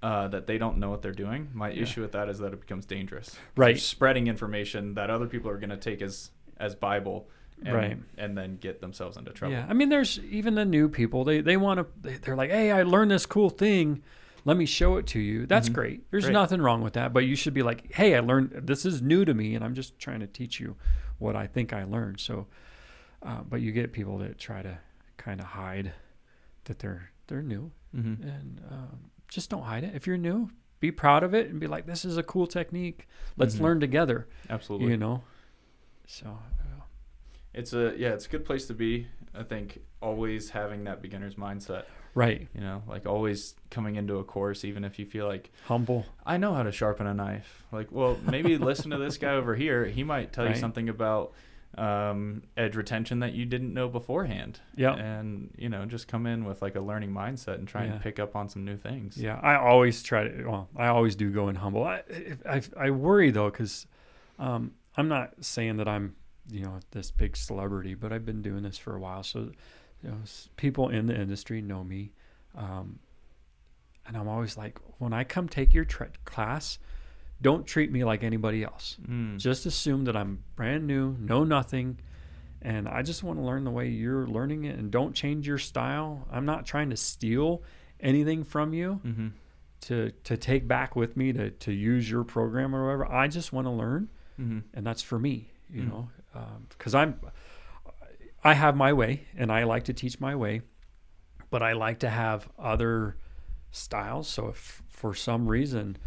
that they don't know what they're doing. My issue with that is that it becomes dangerous. Right. You're spreading information that other people are going to take as Bible. And, Right. and then get themselves into trouble. Yeah. I mean, there's even the new people. They want to. They're like, hey, I learned this cool thing. Let me show it to you. That's great. There's nothing wrong with that. But you should be like, hey, I learned this is new to me, and I'm just trying to teach you what I think I learned. So, but you get people that try to kind of hide that they're new, and just don't hide it. If you're new, be proud of it and be like, this is a cool technique. Let's learn together. Absolutely. So. It's a good place to be. I think always having that beginner's mindset. Right. Like always coming into a course, even if you feel like Humble. I know how to sharpen a knife. Like, well, maybe listen to this guy over here. He might tell you something about edge retention that you didn't know beforehand. Yeah. And, just come in with like a learning mindset and try and pick up on some new things. Yeah. I always I always do go in humble. I worry though, because I'm not saying that I'm, this big celebrity, but I've been doing this for a while. So, people in the industry know me. And I'm always like, when I come take your class, don't treat me like anybody else. Just assume that I'm brand new, know nothing. And I just want to learn the way you're learning it, and don't change your style. I'm not trying to steal anything from you Mm-hmm. to take back with me to use your program or whatever. I just want to learn, Mm-hmm. and that's for me, you know, because I have my way, and I like to teach my way, but I like to have other styles. So if for some reason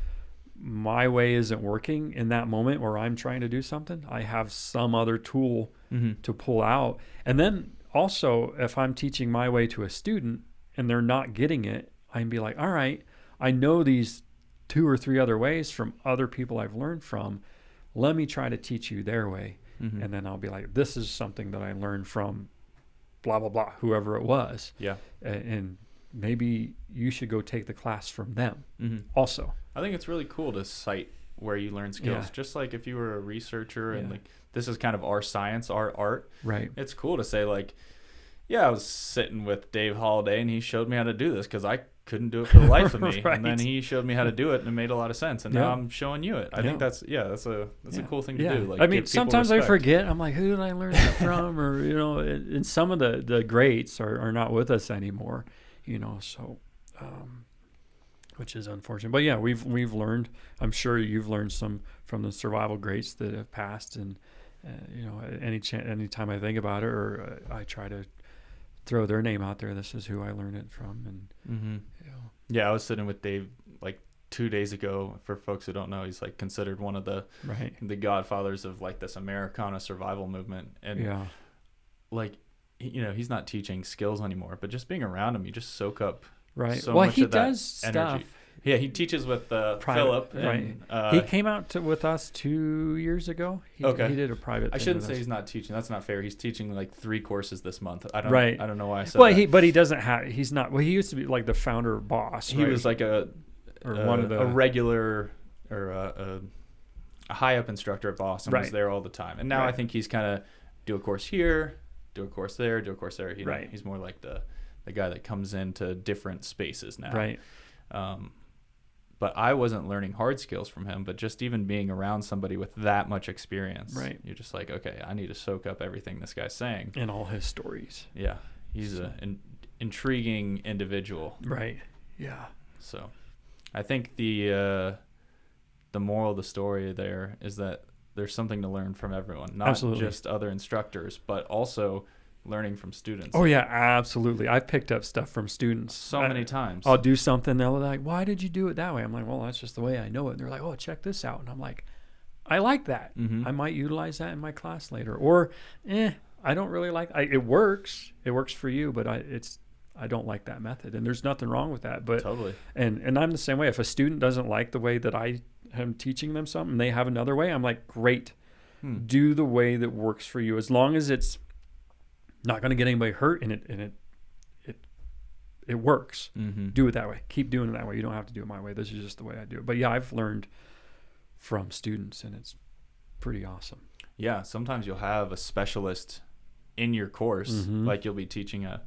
my way isn't working in that moment where I'm trying to do something, I have some other tool Mm-hmm. to pull out. And then also, if I'm teaching my way to a student and they're not getting it, I can be like, all right, I know these 2 or 3 other ways from other people I've learned from. Let me try to teach you their way. Mm-hmm. And then I'll be like, this is something that I learned from blah, blah, blah, whoever it was. Yeah. And maybe you should go take the class from them Mm-hmm. also. I think it's really cool to cite where you learn skills. Yeah. Just like if you were a researcher and Yeah. like this is kind of our science, our art. Right. It's cool to say like, yeah, I was sitting with Dave Holliday and he showed me how to do this because I couldn't do it for the life of me. Right. And then he showed me how to do it and it made a lot of sense. And now Yeah. I'm showing you it. I Yeah. think that's a cool thing to Yeah. do. Like, I mean, give people sometimes I respect. forget. I'm like, who did I learn that from? Or, you know, and some of the greats are not with us anymore, you know, so, which is unfortunate. But yeah, we've learned, I'm sure you've learned some from the survival greats that have passed. And, you know, anytime I think about it, or I try to throw their name out there, this is who I learned it from. And, Mm-hmm. you know, Yeah, I was sitting with Dave like 2 days ago. For folks who don't know, he's like considered one of the right. godfathers of like this Americana survival movement. And Yeah. like, you know, he's not teaching skills anymore, but just being around him, you just soak up Right. so Well, much he of that does stuff. energy. Yeah, he teaches with Private, Philip. right. And, He came out with us 2 years ago. He did a private. I thing shouldn't with say us. he's not teaching. That's not fair. He's teaching like 3 courses this month. I don't know why I said Well, that. but he doesn't have. He's not. Well, he used to be like the founder boss. He right? was like or one of the a regular or a high up instructor at Boss and was Right. there all the time. And now I Right. think he's kind of do a course here, do a course there, do a course there. You know, Right. he's more like the guy that comes into different spaces now. right. But I wasn't learning hard skills from him, but just even being around somebody with that much experience, Right. you're just like, okay, I need to soak up everything this guy's saying. And all his stories. Yeah, he's an intriguing individual. Right. Yeah. So I think the moral of the story there is that there's something to learn from everyone, not Absolutely. just other instructors, but also learning from students. Oh yeah, absolutely. I've picked up stuff from students So many times. I'll do something. They're like, "Why did you do it that way?" I'm like, "Well, that's just the way I know it." And they're like, "Oh, check this out." And I'm like, "I like that. Mhm. I might utilize that in my class later." Or, I don't really like. It works. It works for you, but I don't like that method. And there's nothing wrong with that. But Totally. And I'm the same way. If a student doesn't like the way that I am teaching them something, they have another way. I'm like, great. Do the way that works for you, as long as it's not going to get anybody hurt and it works. Mm-hmm. Do it that way. Keep doing it that way. You don't have to do it my way. This is just the way I do it. But yeah, I've learned from students, and it's pretty awesome. Yeah, sometimes you'll have a specialist in your course, Mhm. like you'll be teaching a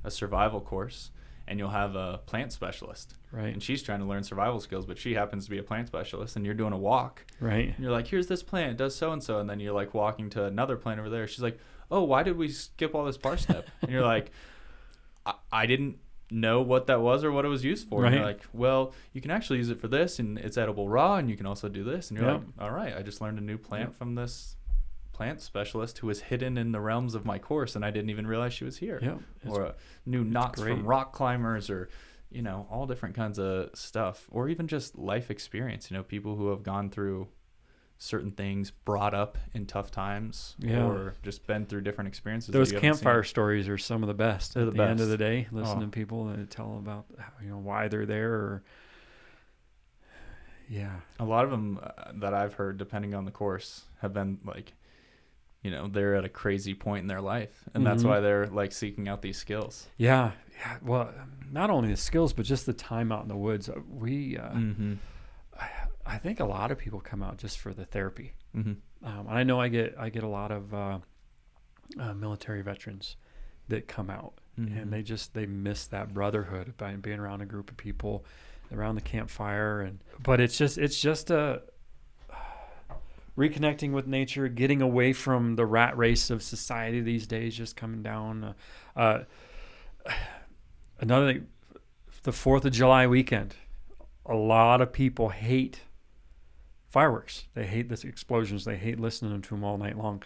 survival course, and you'll have a plant specialist. Right. And she's trying to learn survival skills, but she happens to be a plant specialist, and you're doing a walk. Right. And you're like, here's this plant, it does so-and-so, and then you're like walking to another plant over there. She's like, oh, why did we skip all this parsnip? And you're like, I didn't know what that was or what it was used for. And Right. you're like, well, you can actually use it for this, and it's edible raw, and you can also do this. And you're Yep. like, all right, I just learned a new plant Yep. from this plant specialist who was hidden in the realms of my course, and I didn't even realize she was here. Yeah. Or new knots great. from rock climbers, or all different kinds of stuff, or even just life experience. People who have gone through certain things, brought up in tough times, Yeah. or just been through different experiences. Those that you haven't campfire seen. stories are some of the best. They're At the the end of best. the day, listening Oh. to people that tell about why they're there. Or yeah. A lot of them that I've heard, depending on the course, have been like, they're at a crazy point in their life, and that's Mhm. why they're like seeking out these skills. Yeah. Well, not only the skills, but just the time out in the woods. We, Mm-hmm. I think a lot of people come out just for the therapy. Mm-hmm. And I know I get a lot of military veterans that come out, Mhm. and they miss that brotherhood by being around a group of people around the campfire. But it's just a reconnecting with nature, getting away from the rat race of society these days, just coming down. Another thing, the 4th of July weekend, a lot of people hate fireworks. They hate the explosions. They hate listening to them all night long.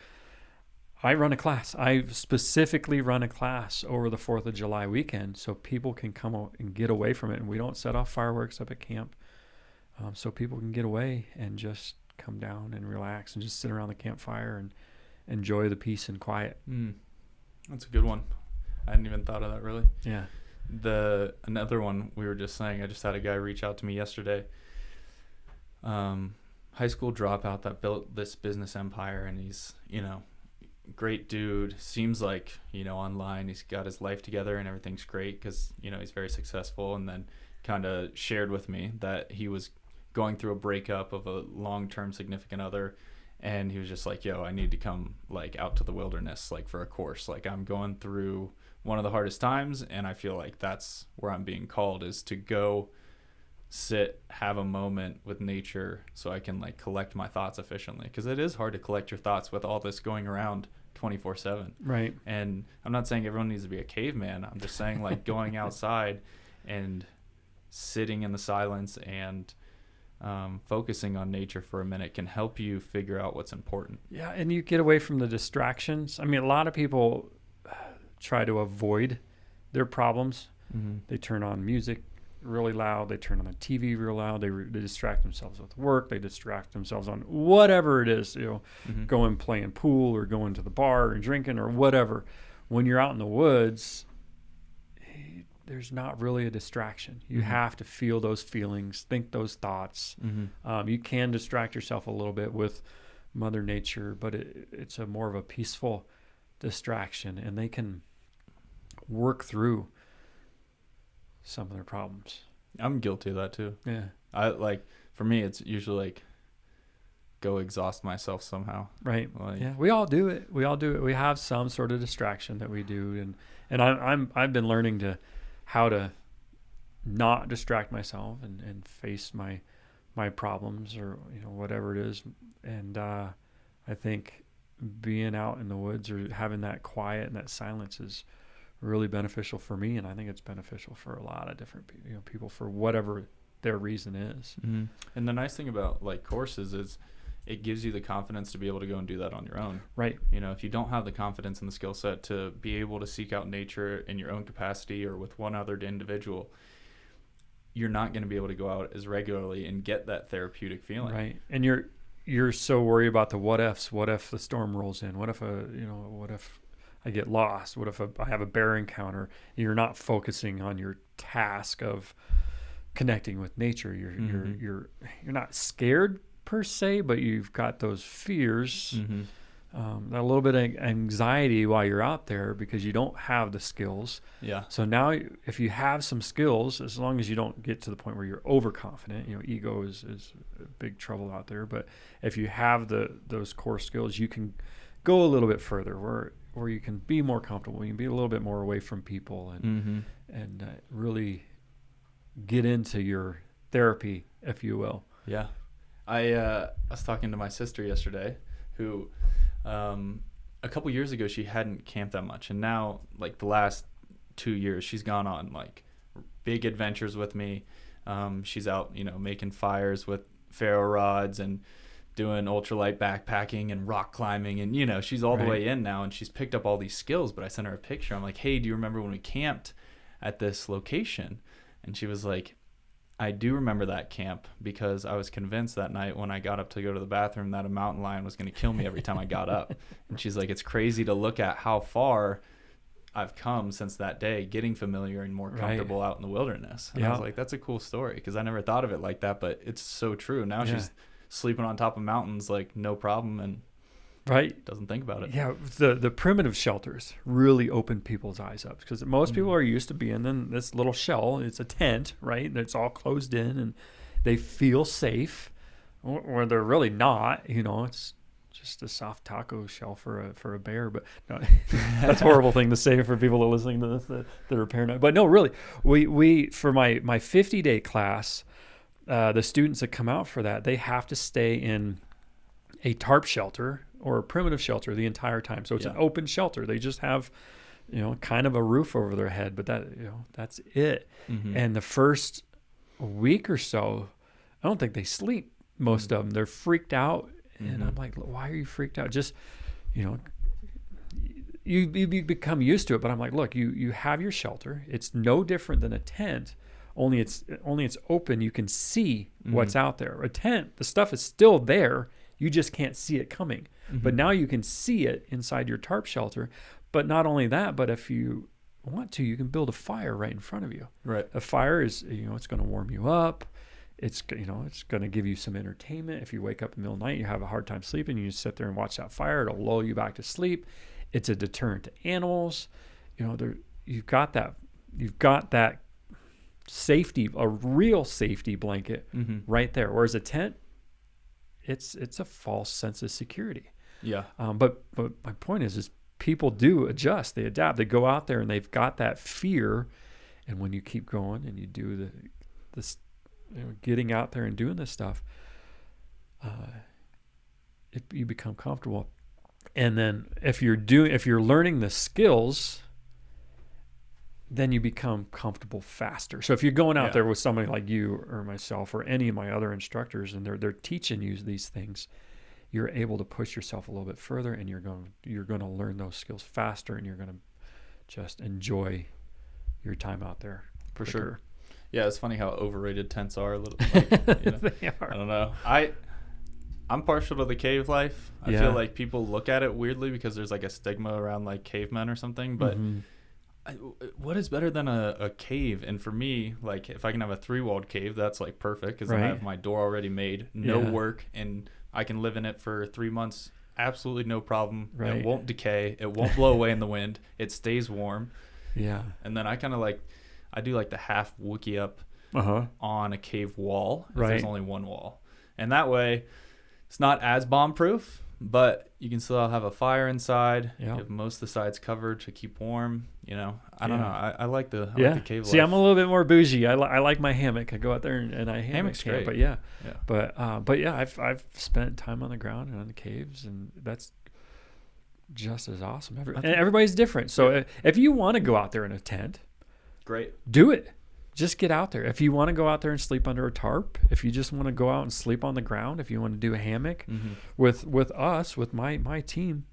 I run a class. I specifically run a class over the 4th of July weekend so people can come out and get away from it. And we don't set off fireworks up at camp, so people can get away and just come down and relax and just sit around the campfire and enjoy the peace and quiet. That's a good one. I hadn't even thought of that, really. Yeah. Another one we were just saying, I just had a guy reach out to me yesterday. High school dropout that built this business empire, and he's, great dude. Seems like, online he's got his life together and everything's great because, he's very successful. And then kind of shared with me that he was going through a breakup of a long-term significant other, and he was just like, yo, I need to come out to the wilderness for a course. I'm going through one of the hardest times, and I feel like that's where I'm being called, is to go sit, have a moment with nature so I can collect my thoughts efficiently, because it is hard to collect your thoughts with all this going around 24/7. Right. And I'm not saying everyone needs to be a caveman. I'm just saying going outside and sitting in the silence and focusing on nature for a minute can help you figure out what's important. Yeah, and you get away from the distractions. I mean, a lot of people try to avoid their problems. They turn on music really loud. They turn on the TV real loud. They distract themselves with work. They distract themselves on whatever it is, going playing pool or going to the bar and drinking or whatever. When you're out in the woods, there's not really a distraction. You have to feel those feelings, think those thoughts. You can distract yourself a little bit with Mother Nature, but it's a more of a peaceful distraction, and they can work through some of their problems. I'm guilty of that too. Yeah. For me, it's usually go exhaust myself somehow. Right. Yeah. We all do it. We have some sort of distraction that we do. And I've been learning how to not distract myself and face my problems or, whatever it is. And, I think being out in the woods or having that quiet and that silence is really beneficial for me, and I think it's beneficial for a lot of different people for whatever their reason is. And the nice thing about courses is it gives you the confidence to be able to go and do that on your own. Right. If you don't have the confidence and the skill set to be able to seek out nature in your own capacity or with one other individual, you're not going to be able to go out as regularly and get that therapeutic feeling. Right. And you're so worried about the what ifs. What if the storm rolls in? What if what if I get lost? What if I have a bear encounter? You're not focusing on your task of connecting with nature. You're not scared per se, but you've got those fears, a little bit of anxiety while you're out there because you don't have the skills. Yeah. So now, if you have some skills, as long as you don't get to the point where you're overconfident, ego is big trouble out there. But if you have those core skills, you can go a little bit further where you can be more comfortable. You can be a little bit more away from people and really get into your therapy, if you will. Yeah. I was talking to my sister yesterday who a couple years ago she hadn't camped that much, and now the last 2 years she's gone on big adventures with me. She's out making fires with ferro rods and doing ultralight backpacking and rock climbing, and she's all the way in now, and she's picked up all these skills. But I sent her a picture. I'm like, hey, do you remember when we camped at this location? And she was like, I do remember that camp because I was convinced that night when I got up to go to the bathroom that a mountain lion was going to kill me every time I got up. And she's like, it's crazy to look at how far I've come since that day, getting familiar and more comfortable out in the wilderness. And I was like, that's a cool story because I never thought of it like that, but it's so true. Now she's sleeping on top of mountains no problem and doesn't think about it. Yeah, the primitive shelters really open people's eyes up because most people are used to being in this little shell. It's a tent, right? And it's all closed in, and they feel safe, or they're really not. It's just a soft taco shell for a bear. But no, that's a horrible thing to say for people that are listening to this that are paranoid. But no, really, we for my 50-day class, the students that come out for that, they have to stay in a tarp shelter or a primitive shelter the entire time. So it's an open shelter. They just have kind of a roof over their head, but that's it. Mm-hmm. And the first week or so, I don't think they sleep. Most of them, they're freaked out. And I'm like, why are you freaked out? Just, you become used to it. But I'm like, look, you have your shelter. It's no different than a tent. Only it's open. You can see what's out there. A tent, the stuff is still there. You just can't see it coming. But now you can see it inside your tarp shelter. But not only that, but if you want to, you can build a fire right in front of you. Right. A fire is, it's going to warm you up. It's going to give you some entertainment. If you wake up in the middle of the night, you have a hard time sleeping, you just sit there and watch that fire. It'll lull you back to sleep. It's a deterrent to animals. You've got that safety, a real safety blanket right there. Whereas a tent, it's a false sense of security. Yeah. But my point is people do adjust, they adapt, they go out there and they've got that fear. And when you keep going and you do this, getting out there and doing this stuff, you become comfortable. And then if you're learning the skills, then you become comfortable faster. So if you're going out there with somebody like you or myself or any of my other instructors, and they're teaching you these things, you're able to push yourself a little bit further, and you're going to learn those skills faster, and you're going to just enjoy your time out there. For quicker. sure. Yeah, it's funny how overrated tents are a little. They are. I don't know. I'm partial to the cave life. I feel like people look at it weirdly because there's like a stigma around like cavemen or something. But what is better than a cave? And for me, like if I can have a 3-walled cave, that's like perfect because then I have my door already made, no work, and I can live in it for 3 months. Absolutely no problem. Right. It won't decay. It won't blow away in the wind. It stays warm. Yeah. And then I kind of I do like the half wookie up on a cave wall if there's only one wall. And that way it's not as bomb proof, but you can still have a fire inside. You have most of the sides covered to keep warm. I don't know. I like the cave life. See, I'm a little bit more bougie. I like my hammock. I go out there and I hammock's great. But I've spent time on the ground and on the caves, and that's just as awesome. And everybody's different. So if you want to go out there in a tent, great. Do it. Just get out there. If you want to go out there and sleep under a tarp, if you just want to go out and sleep on the ground, if you want to do a hammock with us, with my team,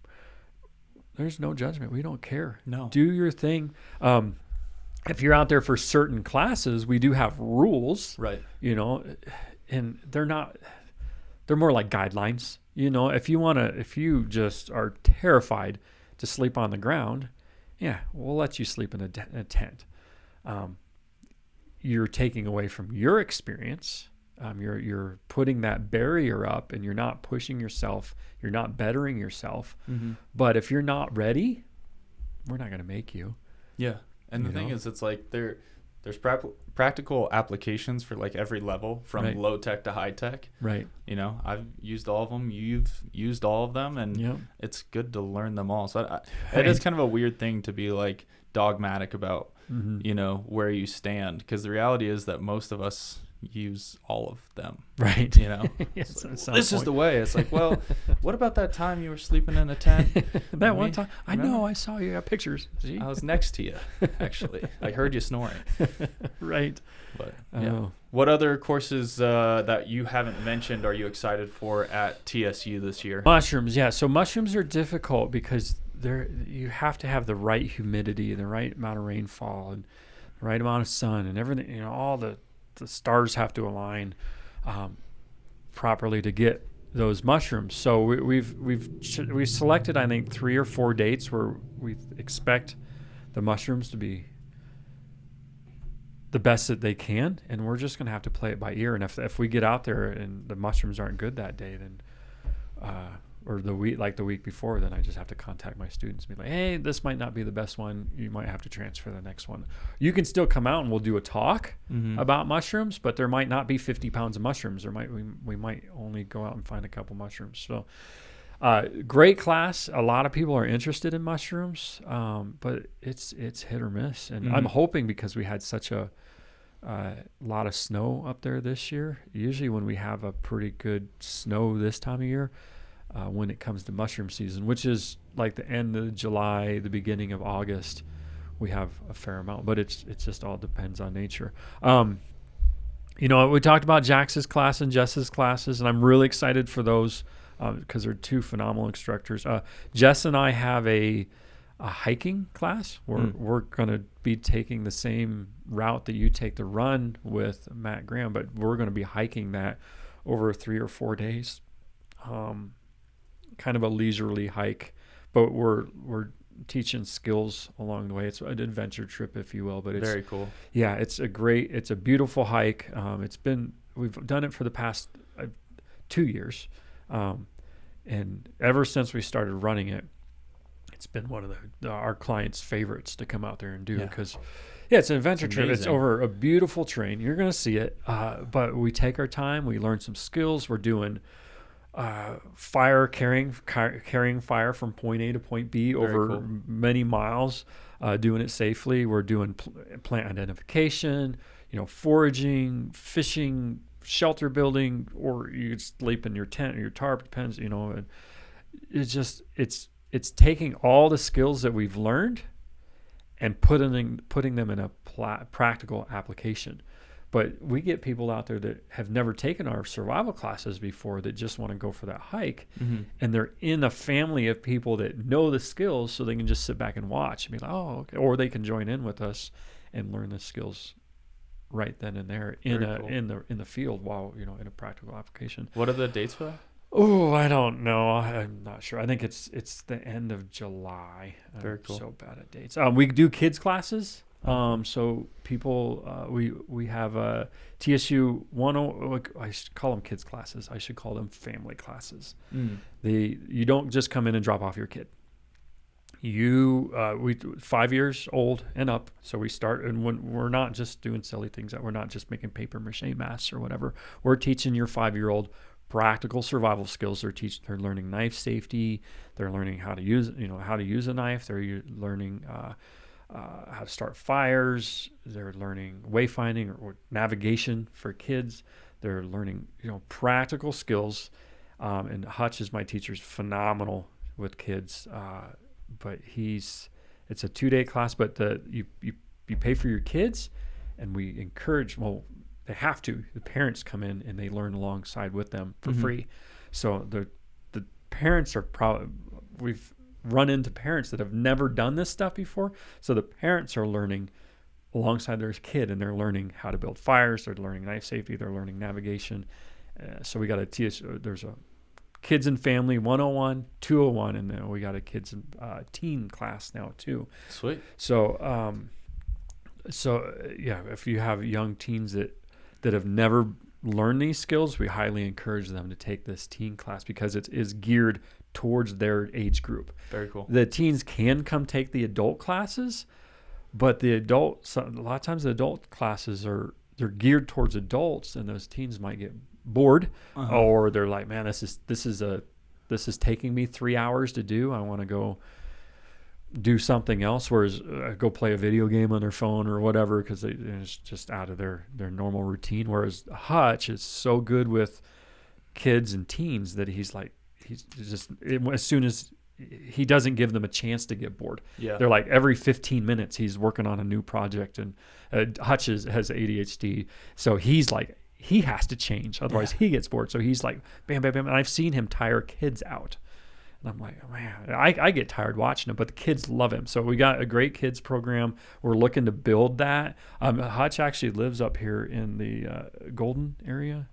there's no judgment. We don't care. No. Do your thing. If you're out there for certain classes, we do have rules. Right. And they're more like guidelines. If you just are terrified to sleep on the ground, we'll let you sleep in a tent. You're taking away from your experience. You're putting that barrier up, and you're not pushing yourself. You're not bettering yourself. But if you're not ready, we're not going to make you. Yeah. And the thing is, it's like there's practical applications for like every level from low tech to high tech. Right. I've used all of them. You've used all of them, and it's good to learn them all. So it is kind of a weird thing to be like dogmatic about, where you stand, because the reality is that most of us use all of them. Right. Yes, this is the way. It's like, well, what about that time you were sleeping in a tent? That one time. I know. I saw you. I got pictures. See? I was next to you, actually. I heard you snoring. Right. But what other courses that you haven't mentioned are you excited for at TSU this year? Mushrooms. Yeah. So mushrooms are difficult because you have to have the right humidity, the right amount of rainfall, and the right amount of sun, and everything. All the stars have to align properly to get those mushrooms. So we've selected, I think, 3 or 4 dates where we expect the mushrooms to be the best that they can, and we're just going to have to play it by ear. And if we get out there and the mushrooms aren't good that day, then or the week before, then I just have to contact my students and be like, hey, this might not be the best one. You might have to transfer the next one. You can still come out and we'll do a talk about mushrooms, but there might not be 50 pounds of mushrooms. We might only go out and find a couple mushrooms. So great class. A lot of people are interested in mushrooms, but it's hit or miss. And I'm hoping, because we had such a lot of snow up there this year. Usually when we have a pretty good snow this time of year, when it comes to mushroom season, which is like the end of July, the beginning of August. We have a fair amount, but it's just all depends on nature. We talked about Jax's class and Jess's classes, and I'm really excited for those because they're two phenomenal instructors. Jess and I have a hiking class. We're going to be taking the same route that you take to run with Matt Graham, but we're going to be hiking that over 3 or 4 days. Kind of a leisurely hike, but we're teaching skills along the way. It's an adventure trip, if you will, but it's very cool. Yeah, it's a beautiful hike. We've done it for the past 2 years. And ever since we started running it, it's been one of our clients' favorites to come out there and do because it's an adventure trip. It's over a beautiful terrain. You're going to see it. But we take our time. We learn some skills. We're doing carrying fire from point A to point B over many miles, doing it safely. We're doing plant identification, foraging, fishing, shelter building, or you could sleep in your tent or your tarp, depends, and it's taking all the skills that we've learned and putting them in a practical application. But we get people out there that have never taken our survival classes before that just want to go for that hike. Mm-hmm. And they're in a family of people that know the skills, so they can just sit back and watch and be like, oh, okay. Or they can join in with us and learn the skills right then and there in the field while, in a practical application. What are the dates for that? Oh, I don't know. I'm not sure. I think it's the end of July. Very cool. I'm so bad at dates. We do kids classes. So people, we have a TSU I should call them kids classes. I should call them family classes. You don't just come in and drop off your kid. We 5 years old and up. So we start, and when we're not just doing silly things, that we're not just making paper mache masks or whatever. We're teaching your 5-year-old practical survival skills. They're learning knife safety. They're learning how to use a knife. They're learning how to start fires. They're learning wayfinding or navigation for kids. They're learning, practical skills. And Hutch is my teacher's phenomenal with kids. But it's a 2-day class, but you pay for your kids, and we encourage, they have to. The parents come in and they learn alongside with them for free. So the parents are probably, we've run into parents that have never done this stuff before. So the parents are learning alongside their kid, and they're learning how to build fires. They're learning knife safety. They're learning navigation. So we got there's a kids and family 101, 201, and then we got a kids and teen class now too. Sweet. So, if you have young teens that have never learned these skills, we highly encourage them to take this teen class because it is geared towards their age group. Very cool. The teens can come take the adult classes, but a lot of times the adult classes they're geared towards adults, and those teens might get bored, or they're like, man, this is taking me 3 hours to do. I want to go do something else, whereas go play a video game on their phone or whatever, because it's just out of their normal routine. Whereas Hutch is so good with kids and teens that he's just, as soon as he doesn't give them a chance to get bored. Yeah. They're like every 15 minutes he's working on a new project, and Hutch has ADHD, so he's like, he has to change, otherwise he gets bored. So he's like, bam, bam, bam. And I've seen him tire kids out. And I'm like, man, I get tired watching him, but the kids love him. So we got a great kids program. We're looking to build that. Hutch actually lives up here in the Golden area.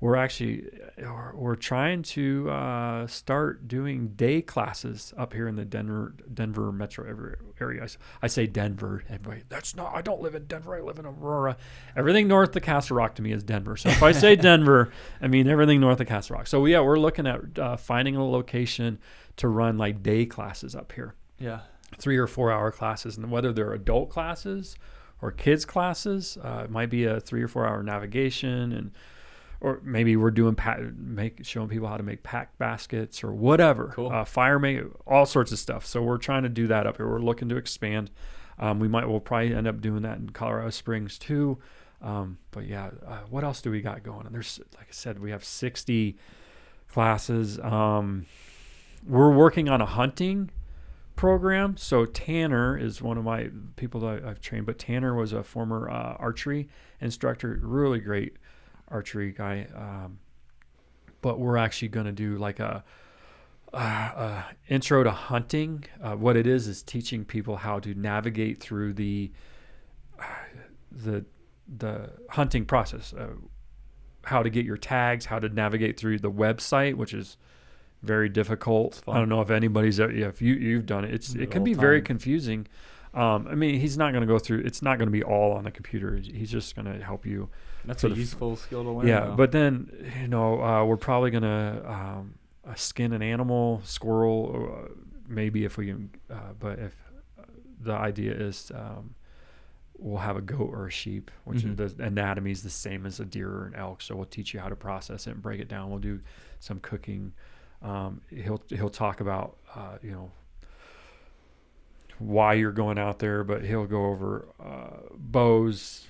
We're trying to start doing day classes up here in the Denver metro area. I say Denver. Everybody, I don't live in Denver. I live in Aurora. Everything north of Castle Rock to me is Denver. So if I say Denver, I mean everything north of Castle Rock. So we're looking at finding a location to run like day classes up here. Yeah. 3 or 4 hour classes, and whether they're adult classes or kids classes, it might be a 3 or 4 hour navigation, or maybe we're doing showing people how to make pack baskets or whatever. Cool. Fire make, all sorts of stuff. So we're trying to do that up here. We're looking to expand. We'll probably end up doing that in Colorado Springs too. But yeah, what else do we got going? And there's, like I said, we have 60 classes. We're working on a hunting program. So Tanner is one of my people that I've trained, but Tanner was a former archery instructor, really great archery guy. But we're actually going to do like a intro to hunting. What it is teaching people how to navigate through the hunting process, how to get your tags, how to navigate through the website, which is very difficult. I don't know if anybody's, if you've done it. It can be very confusing. I mean, he's not going to go through. It's not going to be all on the computer. He's just going to help you. That's a useful skill to learn. Yeah, though. but then we're probably going to skin an animal, squirrel, maybe if we can. But if the idea is, we'll have a goat or a sheep, which the anatomy is the same as a deer or an elk. So we'll teach you how to process it and break it down. We'll do some cooking. He'll talk about why you're going out there, but he'll go over bows,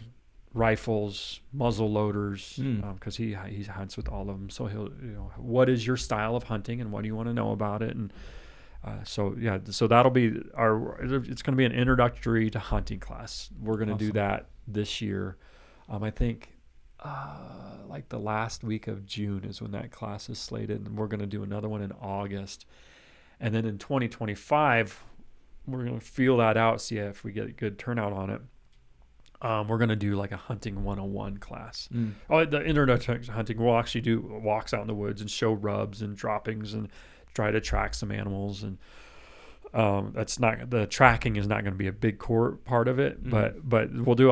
rifles, muzzle loaders, because he hunts with all of them. So he'll what is your style of hunting and what do you want to know about it? And so that'll be it's going to be an introductory to hunting class. We're going to do that this year. I think like the last week of June is when that class is slated, and we're going to do another one in August. And then in 2025, we're going to feel that out, see if we get a good turnout on it. We're going to do like a hunting 101 class. The introduction to hunting, we'll actually do walks out in the woods and show rubs and droppings and try to track some animals. And the tracking is not going to be a big core part of it, but we'll do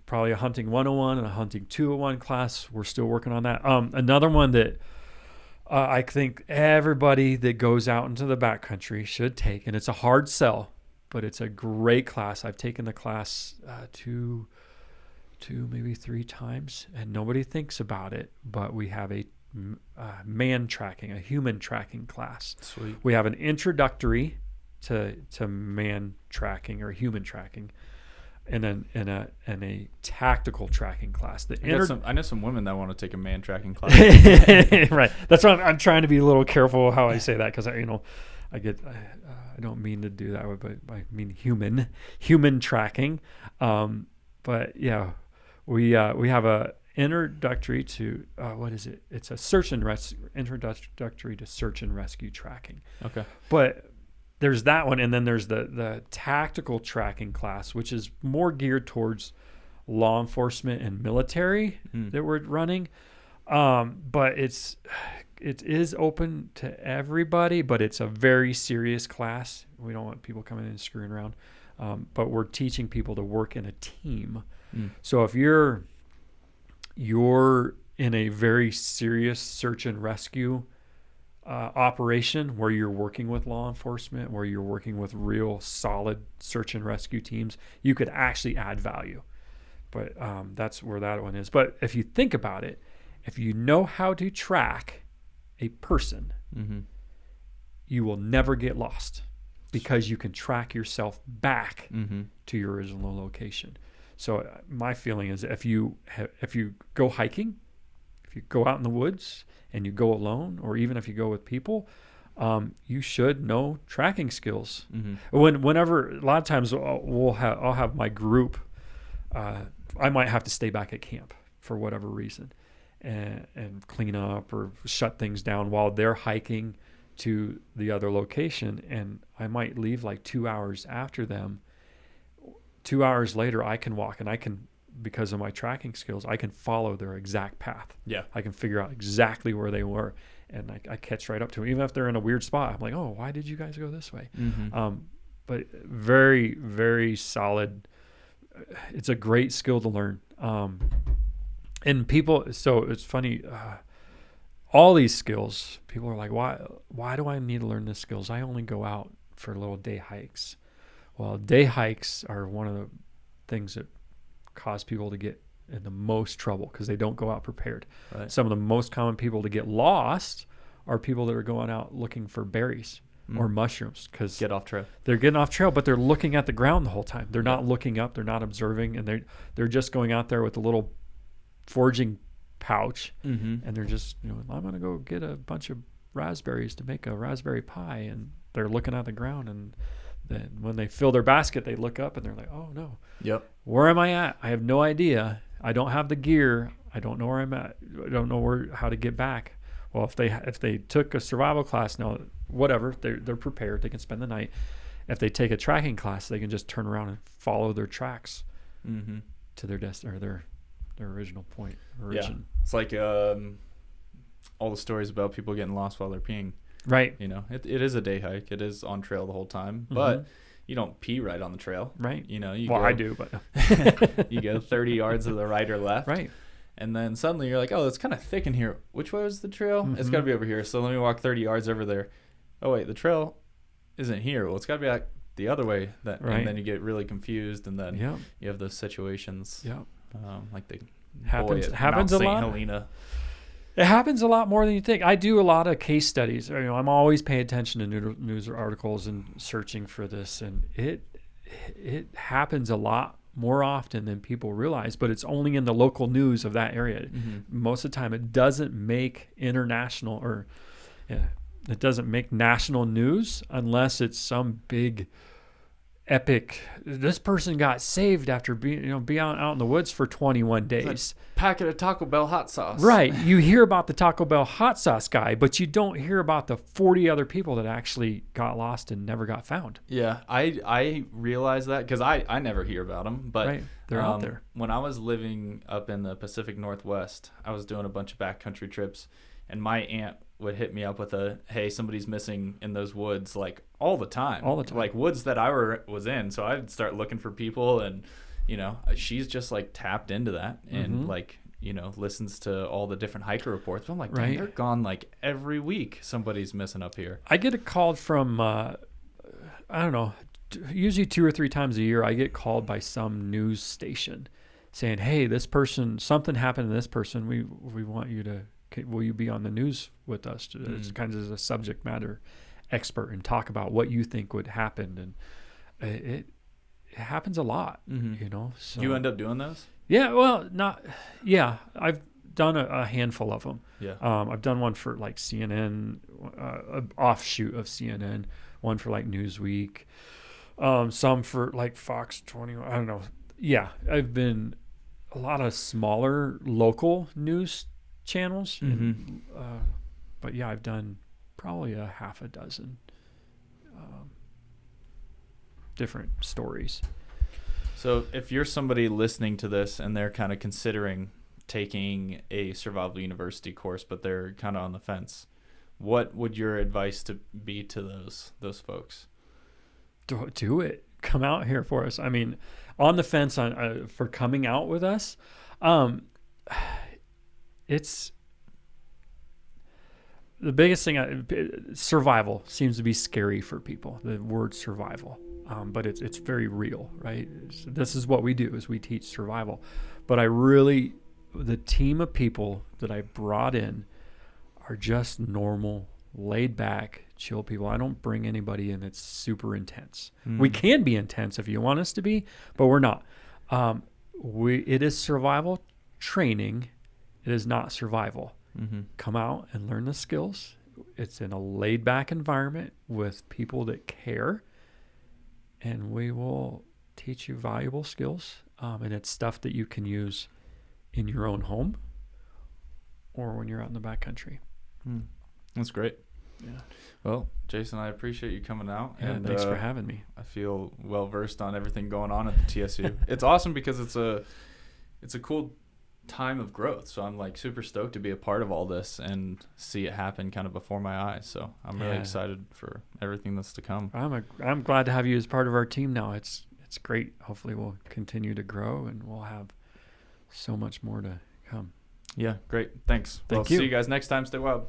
probably a hunting 101 and a hunting 201 class. We're still working on that. Another one that I think everybody that goes out into the backcountry should take, and it's a hard sell, but it's a great class. I've taken the class two, maybe 3 times, and nobody thinks about it, but we have a human tracking class. Sweet. We have an introductory to man tracking or human tracking, and then a tactical tracking class. I know some women that want to take a man tracking class. Right. That's why I'm trying to be a little careful how I say that, because I don't mean to do that, but I mean human tracking. But yeah, we have a introductory to what is it? It's a introductory to search and rescue tracking. Okay. But there's that one, and then there's the tactical tracking class, which is more geared towards law enforcement and military that we're running. But it is open to everybody, but it's a very serious class. We don't want people coming in and screwing around. But we're teaching people to work in a team. So if you're in a very serious search and rescue operation where you're working with law enforcement, where you're working with real solid search and rescue teams, you could actually add value. But that's where that one is. But if you think about it, if you know how to track a person, you will never get lost, because you can track yourself back to your original location. So my feeling is if you go hiking, if you go out in the woods and you go alone, or even if you go with people, you should know tracking skills. Whenever, a lot of times I'll have my group. I might have to stay back at camp for whatever reason, and clean up or shut things down while they're hiking to the other location, and I might leave like 2 hours after them. 2 hours later, I can walk, and I can, because of my tracking skills, I can follow their exact path. Yeah, I can figure out exactly where they were, and I catch right up to them. Even if they're in a weird spot, I'm like, oh, why did you guys go this way? But very, very solid. It's a great skill to learn. And people, so it's funny, all these skills, people are like, why do I need to learn these skills? I only go out for little day hikes. Well, day hikes are one of the things that cause people to get in the most trouble, because they don't go out prepared. Right. Some of the most common people to get lost are people that are going out looking for berries or mushrooms, because get off trail. They're getting off trail, but they're looking at the ground the whole time. They're not looking up. They're not observing, and they're just going out there with a little foraging pouch, and they're just, I'm going to go get a bunch of raspberries to make a raspberry pie, and they're looking at the ground, and then when they fill their basket, they look up and they're like, oh no, where am I at? I have no idea. I don't have the gear. I don't know where I'm at. I don't know how to get back. Well, if they took a survival class, now whatever, they're prepared. They can spend the night. If they take a tracking class, they can just turn around and follow their tracks to their their original point. Yeah, it's like all the stories about people getting lost while they're peeing. Right. It is a day hike. It is on trail the whole time, but you don't pee right on the trail. Right. I do, but you go 30 yards to the right or left. Right. And then suddenly you're like, oh, it's kind of thick in here. Which way was the trail? It's got to be over here. So let me walk 30 yards over there. Oh, wait, the trail isn't here. Well, it's got to be like the other way. And then you get really confused, and then you have those situations. Yeah. Like the happens Mount a St. lot. Helena. It happens a lot more than you think. I do a lot of case studies. I'm always paying attention to news articles and searching for this, and it happens a lot more often than people realize, but it's only in the local news of that area. Most of the time it doesn't make international it doesn't make national news unless it's some big epic, this person got saved after being out in the woods for 21 days. Packet of Taco Bell hot sauce. Right. You hear about the Taco Bell hot sauce guy, but you don't hear about the 40 other people that actually got lost and never got found. Yeah, I realize that because I never hear about them, but they're out there. When I was living up in the Pacific Northwest, I was doing a bunch of backcountry trips, and my aunt would hit me up with hey, somebody's missing in those woods, like all the time, like woods that I was in. So I'd start looking for people, and she's just like tapped into that, and listens to all the different hiker reports. But I'm like, they're gone like every week. Somebody's missing up here. I get a call from I don't know, usually 2 or 3 times a year. I get called by some news station saying, hey, this person, something happened to this person. We want you to. Will you be on the news with us? It's kind of as a subject matter expert and talk about what you think would happen. And it happens a lot, So. You end up doing those? Yeah, well, I've done a handful of them. Yeah. I've done one for like CNN, an offshoot of CNN, one for like Newsweek, some for like Fox 21. I don't know. Yeah, I've been a lot of smaller local news channels, but I've done probably a half a dozen different stories. So if you're somebody listening to this and they're kind of considering taking a survival university course, but they're kind of on the fence, what would your advice be to those folks? Do it. Come out here for us. I mean, on the fence for coming out with us, it's the biggest thing. Survival seems to be scary for people. The word survival, but it's very real, right? This is what we do: is we teach survival. But the team of people that I brought in are just normal, laid back, chill people. I don't bring anybody in that's super intense. We can be intense if you want us to be, but we're not. It is survival training. It is not survival. Come out and learn the skills. It's in a laid back environment with people that care, and we will teach you valuable skills. And it's stuff that you can use in your own home or when you're out in the backcountry. That's great. Yeah. Well, Jason, I appreciate you coming out. Yeah, and thanks for having me. I feel well versed on everything going on at the TSU. It's awesome because it's a cool time of growth. So I'm like super stoked to be a part of all this and see it happen kind of before my eyes. So I'm really excited for everything that's to come. I'm glad to have you as part of our team now. It's great. Hopefully we'll continue to grow and we'll have so much more to come. Yeah, great. Thanks. Thank you. See you guys next time. Stay wild.